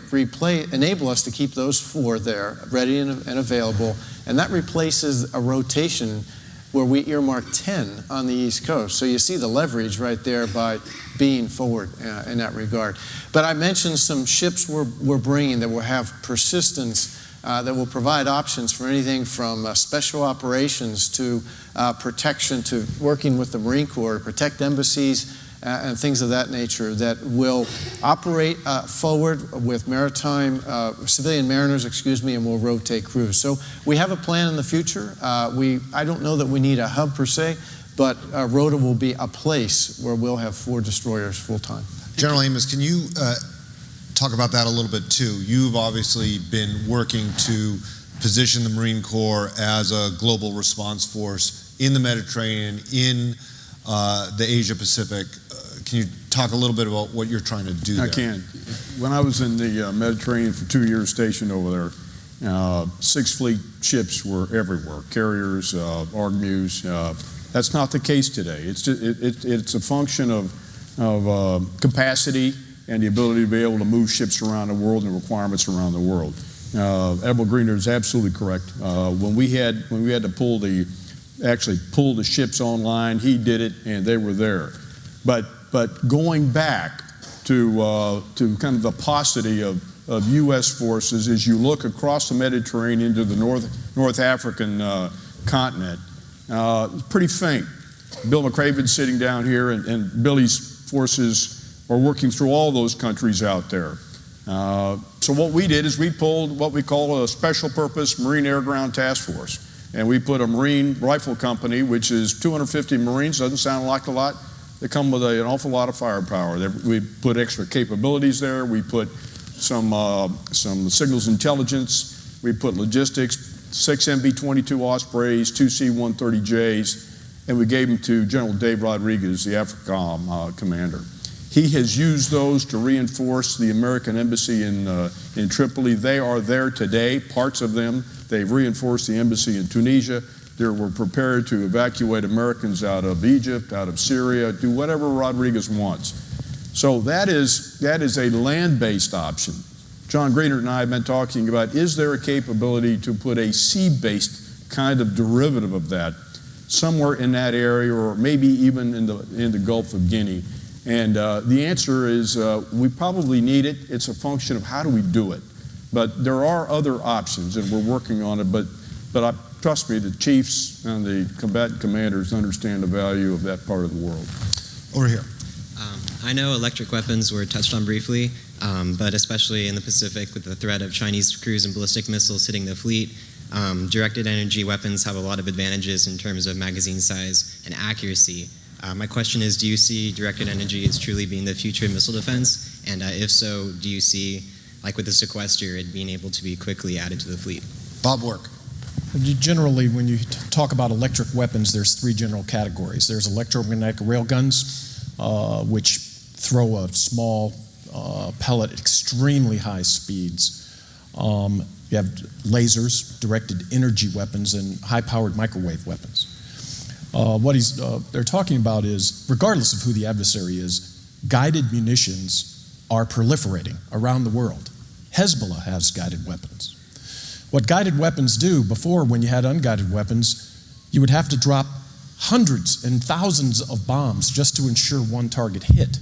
S8: enable us to keep those 4 there, ready and available, and that replaces a rotation where we earmark 10 on the East Coast. So you see the leverage right there by being forward in that regard. But I mentioned some ships we're bringing that will have persistence, that will provide options for anything from special operations to protection, to working with the Marine Corps to protect embassies and things of that nature, that will operate forward with civilian mariners, and will rotate crews. So we have a plan in the future. I don't know that we need a hub per se, but Rota will be a place where we'll have 4 destroyers full time.
S11: General Amos, can you talk about that a little bit too? You've obviously been working to position the Marine Corps as a global response force in the Mediterranean, in the Asia Pacific. Can you talk a little bit about what you're trying to do there?
S7: I can. When I was in the Mediterranean for 2 years stationed over there, Sixth Fleet ships were everywhere, carriers, ARGMUs. That's not the case today. It's a function of capacity and the ability to be able to move ships around the world and the requirements around the world. Admiral Greener is absolutely correct. When we had to pull the ships online, he did it, and they were there. But going back to kind of the paucity of U.S. forces, as you look across the Mediterranean to the North African continent, pretty faint. Bill McRaven's sitting down here, and Billy's forces are working through all those countries out there. So what we did is we pulled what we call a Special Purpose Marine Air Ground Task Force. And we put a Marine Rifle Company, which is 250 Marines, doesn't sound like a lot. They come with an awful lot of firepower. We put extra capabilities there. We put some signals intelligence. We put logistics, 6 MB-22 Ospreys, 2 C-130Js, and we gave them to General Dave Rodriguez, the AFRICOM commander. He has used those to reinforce the American embassy in Tripoli. They are there today, parts of them. They've reinforced the embassy in Tunisia. They were prepared to evacuate Americans out of Egypt, out of Syria, do whatever Rodriguez wants. So that is a land-based option. John Greener and I have been talking about, is there a capability to put a sea-based kind of derivative of that somewhere in that area, or maybe even in the Gulf of Guinea? And the answer is we probably need it. It's a function of how do we do it. But there are other options, and we're working on it. But trust me, the chiefs and the combatant commanders understand the value of that part of the world.
S11: Over here.
S18: I know electric weapons were touched on briefly, but especially in the Pacific with the threat of Chinese cruise and ballistic missiles hitting the fleet, directed energy weapons have a lot of advantages in terms of magazine size and accuracy. My question is, do you see directed energy as truly being the future of missile defense? And if so, do you see, like with the sequester, it being able to be quickly added to the fleet?
S11: Bob Work.
S13: Generally, when you talk about electric weapons, there's 3 general categories. There's electromagnetic railguns, which throw a small pellet at extremely high speeds. You have lasers, directed energy weapons, and high-powered microwave weapons. What they're talking about is, regardless of who the adversary is, guided munitions are proliferating around the world. Hezbollah has guided weapons. What guided weapons do, before when you had unguided weapons, you would have to drop hundreds and thousands of bombs just to ensure one target hit.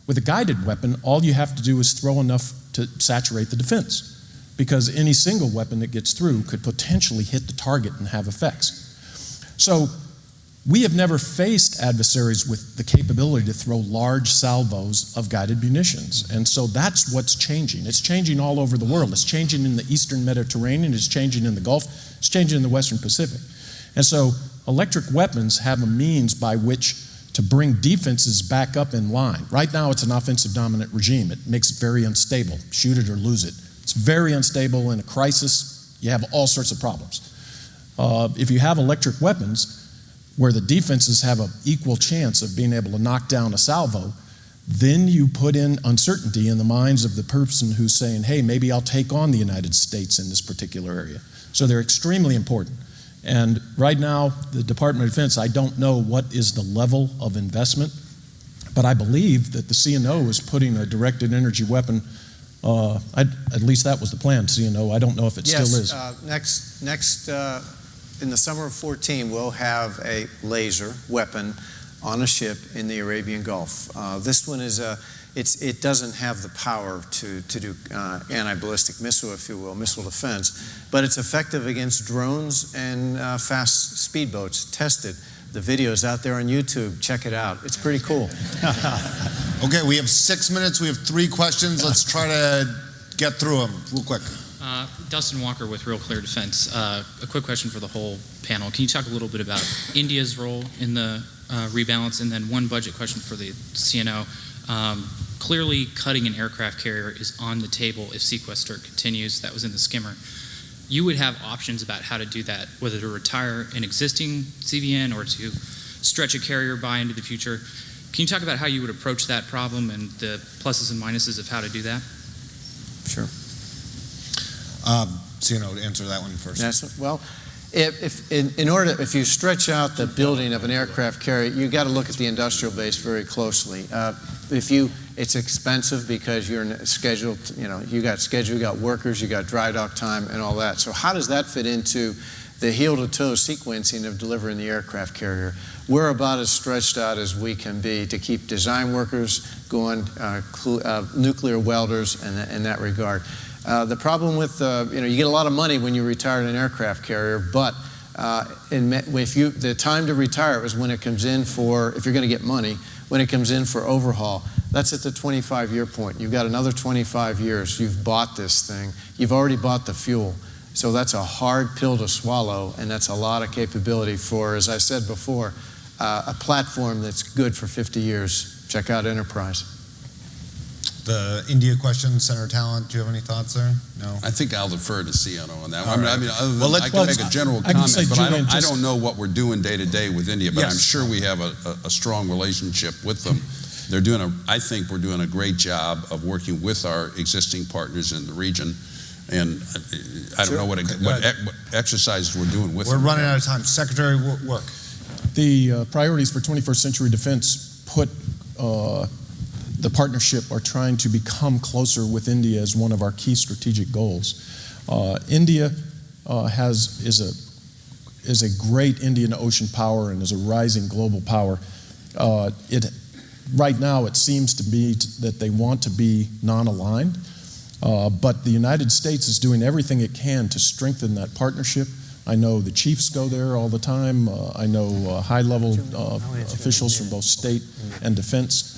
S13: With a guided weapon, all you have to do is throw enough to saturate the defense, because any single weapon that gets through could potentially hit the target and have effects. So we have never faced adversaries with the capability to throw large salvos of guided munitions. And so that's what's changing. It's changing all over the world. It's changing in the Eastern Mediterranean, it's changing in the Gulf, it's changing in the Western Pacific. And so electric weapons have a means by which to bring defenses back up in line. Right now it's an offensive dominant regime. It makes it very unstable. Shoot it or lose it. It's very unstable. In a crisis, you have all sorts of problems. If you have electric weapons, where the defenses have an equal chance of being able to knock down a salvo, then you put in uncertainty in the minds of the person who's saying, hey, maybe I'll take on the United States in this particular area. So they're extremely important. And right now, the Department of Defense, I don't know what is the level of investment, but I believe that the CNO is putting a directed energy weapon, at least that was the plan, CNO. I don't know if it still is.
S8: Next in the summer of 2014, we'll have a laser weapon on a ship in the Arabian Gulf. This one is it doesn't have the power to do anti-ballistic missile, if you will, missile defense, but it's effective against drones and fast speedboats. Tested. The video's out there on YouTube. Check it out. It's pretty cool.
S11: Okay, we have 6 minutes. We have 3 questions. Let's try to get through them real quick.
S19: Dustin Walker with Real Clear Defense. A quick question for the whole panel. Can you talk a little bit about India's role in the rebalance, and then one budget question for the CNO. Clearly, cutting an aircraft carrier is on the table if sequester continues. That was in the skimmer. You would have options about how to do that, whether to retire an existing CVN or to stretch a carrier by into the future. Can you talk about how you would approach that problem and the pluses and minuses of how to do that?
S8: Sure.
S11: To answer that one first.
S8: Yes, well, if you stretch out the building of an aircraft carrier, you got to look at the industrial base very closely. It's expensive because you're scheduled. You got workers, you got dry dock time, and all that. So how does that fit into the heel-to-toe sequencing of delivering the aircraft carrier? We're about as stretched out as we can be to keep design workers going, nuclear welders, in that regard. The problem with, you get a lot of money when you retire an aircraft carrier, but the time to retire is when it comes in for, if you're going to get money, when it comes in for overhaul. That's at the 25-year point. You've got another 25 years. You've bought this thing. You've already bought the fuel. So that's a hard pill to swallow, and that's a lot of capability for, as I said before, a platform that's good for 50 years. Check out Enterprise.
S11: The India question, Senator Talent, do you have any thoughts there? No?
S12: I think I'll defer to Ciano on that
S11: All
S12: one.
S11: right.
S12: I mean, other than I can make a general comment, but I don't know what we're doing day to day with India, but
S11: Yes.
S12: I'm sure we have a strong relationship with them. I think we're doing a great job of working with our existing partners in the region, and I don't know what exercises we're doing with them.
S11: We're running out of time. Secretary Work.
S13: The priorities for 21st century defense put the partnership are trying to become closer with India as one of our key strategic goals. India is a great Indian Ocean power and is a rising global power. Right now, it seems to be that they want to be non-aligned, but the United States is doing everything it can to strengthen that partnership. I know the chiefs go there all the time. I know high-level officials from both state and defense.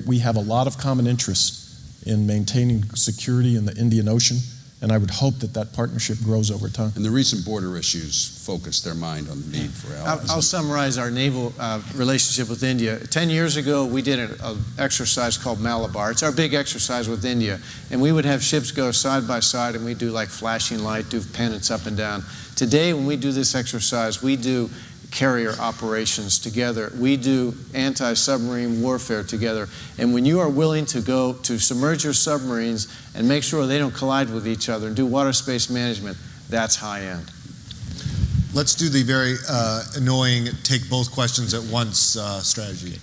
S13: We have a lot of common interests in maintaining security in the Indian Ocean, and I would hope that partnership grows over time.
S12: And the recent border issues focused their mind on the need for allies.
S8: I'll summarize our naval relationship with India. 10 years ago, we did an exercise called Malabar. It's our big exercise with India. And we would have ships go side by side, and we do like flashing light, do pennants up and down. Today, when we do this exercise, we do carrier operations together. We do anti-submarine warfare together. And when you are willing to go to submerge your submarines and make sure they don't collide with each other and do water space management, that's high end.
S11: Let's do the very annoying take both questions at once strategy.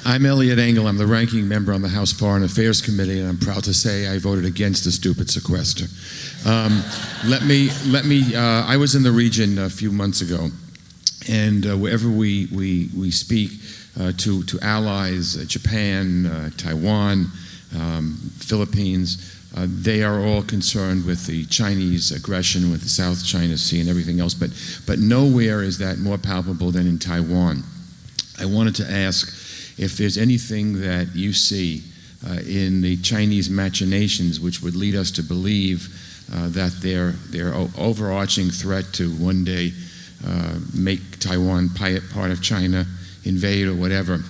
S20: I'm Elliot Engel. I'm the ranking member on the House Foreign Affairs Committee, and I'm proud to say I voted against the stupid sequester. I was in the region a few months ago, and wherever we speak to allies, Japan, Taiwan, Philippines, they are all concerned with the Chinese aggression, with the South China Sea and everything else, but nowhere is that more palpable than in Taiwan. I wanted to ask if there's anything that you see in the Chinese machinations which would lead us to believe that their overarching threat to one day make Taiwan part of China, invade or whatever,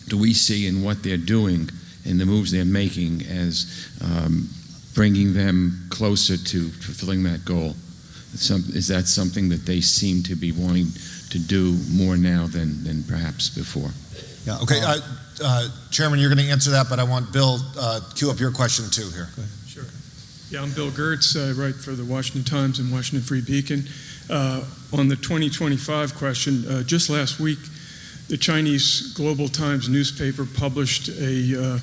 S20: do we see in what they're doing and the moves they're making as bringing them closer to fulfilling that goal? Is that something that they seem to be wanting to do more now than perhaps before?
S11: Yeah, okay. Chairman, you're going to answer that, but I want Bill queue up your question too here. Go ahead.
S21: Sure. Yeah, I'm Bill Gertz. I write for the Washington Times and Washington Free Beacon. On the 2025 question, just last week, the Chinese Global Times newspaper published a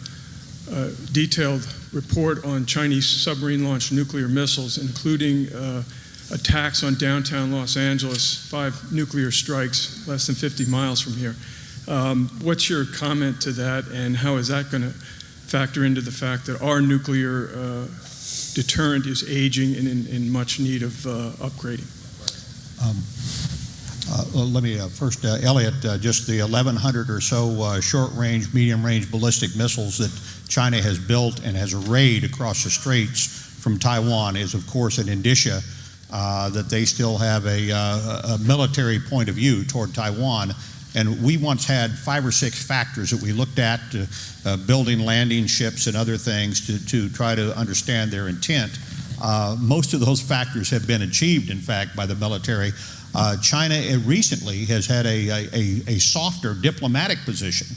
S21: detailed report on Chinese submarine-launched nuclear missiles, including attacks on downtown Los Angeles, 5 nuclear strikes less than 50 miles from here. What's your comment to that, and how is that going to factor into the fact that our nuclear deterrent is aging and in much need of upgrading?
S9: Let me first, Elliot, just the 1,100 or so short-range, medium-range ballistic missiles that China has built and has arrayed across the straits from Taiwan is, of course, an indicia that they still have a military point of view toward Taiwan. And we once had 5 or 6 factors that we looked at, building landing ships and other things to try to understand their intent. Most of those factors have been achieved, in fact, by the military. China recently has had a softer diplomatic position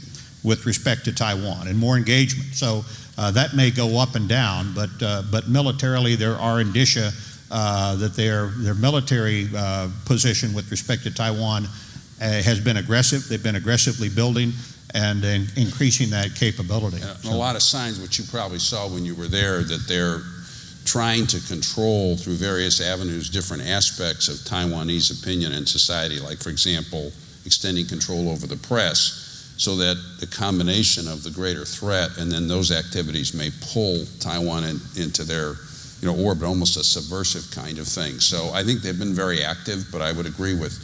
S9: with respect to Taiwan and more engagement. So that may go up and down, but militarily there are indicia that their military position with respect to Taiwan has been aggressive. They've been aggressively building and increasing that capability.
S12: A lot of signs, which you probably saw when you were there, that they're trying to control through various avenues different aspects of Taiwanese opinion and society, like, for example, extending control over the press, so that the combination of the greater threat and then those activities may pull Taiwan into their orbit, almost a subversive kind of thing. So I think they've been very active, but I would agree with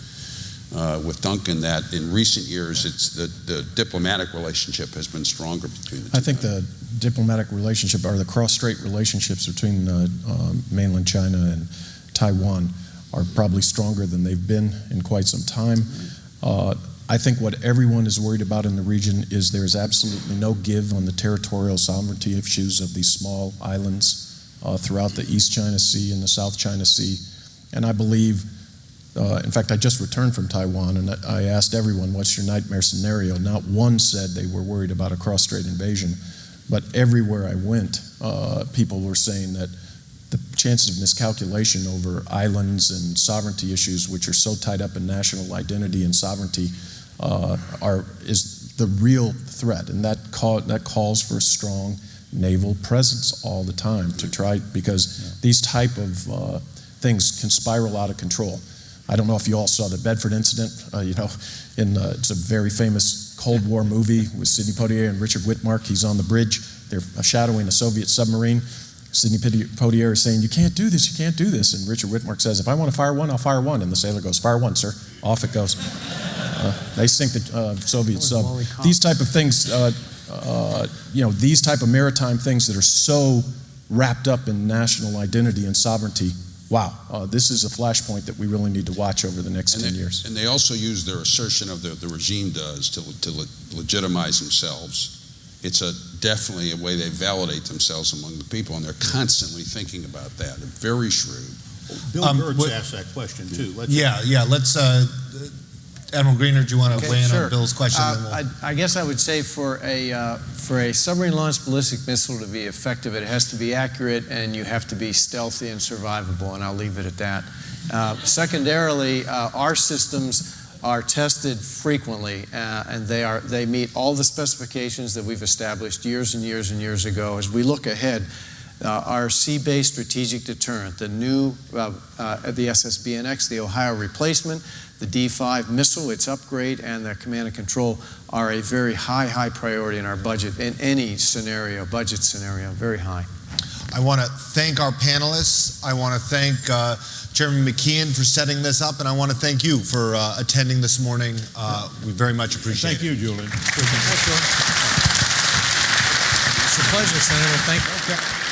S12: Duncan that in recent years, it's the diplomatic relationship has been stronger between the two.
S13: I think the diplomatic relationship, or the cross-strait relationships between mainland China and Taiwan, are probably stronger than they've been in quite some time. I think what everyone is worried about in the region is there's absolutely no give on the territorial sovereignty issues of these small islands throughout the East China Sea and the South China Sea. And I believe, in fact, I just returned from Taiwan, and I asked everyone, what's your nightmare scenario? Not one said they were worried about a cross-strait invasion, but everywhere I went, people were saying that the chances of miscalculation over islands and sovereignty issues, which are so tied up in national identity and sovereignty, is the real threat, and that calls for a strong naval presence all the time to try, because these type of things can spiral out of control. I don't know if you all saw the Bedford incident. It's a very famous Cold War movie with Sidney Poitier and Richard Whitmark. He's on the bridge. They're shadowing a Soviet submarine. Sidney Poitier is saying, "You can't do this, you can't do this." And Richard Whitmark says, "If I want to fire one, I'll fire one." And the sailor goes, "Fire one, sir." Off it goes. They sink the Soviet sub. These type of things, these type of maritime things that are so wrapped up in national identity and sovereignty, wow, this is a flashpoint that we really need to watch over the next 10 years.
S12: And they also use their assertion of the regime does to legitimize themselves. It's definitely a way they validate themselves among the people, and they're constantly thinking about that. They're very shrewd.
S9: Bill Gertz asked that question too.
S11: Let's Admiral Greener, do you want to weigh in on Bill's question?
S3: I guess I would say for a submarine-launched ballistic missile to be effective, it has to be accurate, and you have to be stealthy and survivable, and I'll leave it at that. Secondarily, our systems are tested frequently, and they meet all the specifications that we've established years and years and years ago. As we look ahead, our sea-based strategic deterrent, the new, the SSBNX, the Ohio replacement, the D5 missile, its upgrade, and the command and control are a very high priority in our budget, in any scenario, budget scenario, very high.
S11: I want to thank our panelists. I want to thank Chairman McKeon for setting this up, and I want to thank you for attending this morning. We very much appreciate it.
S9: Thank you, Julian.
S3: It's a pleasure, Senator. Thank you.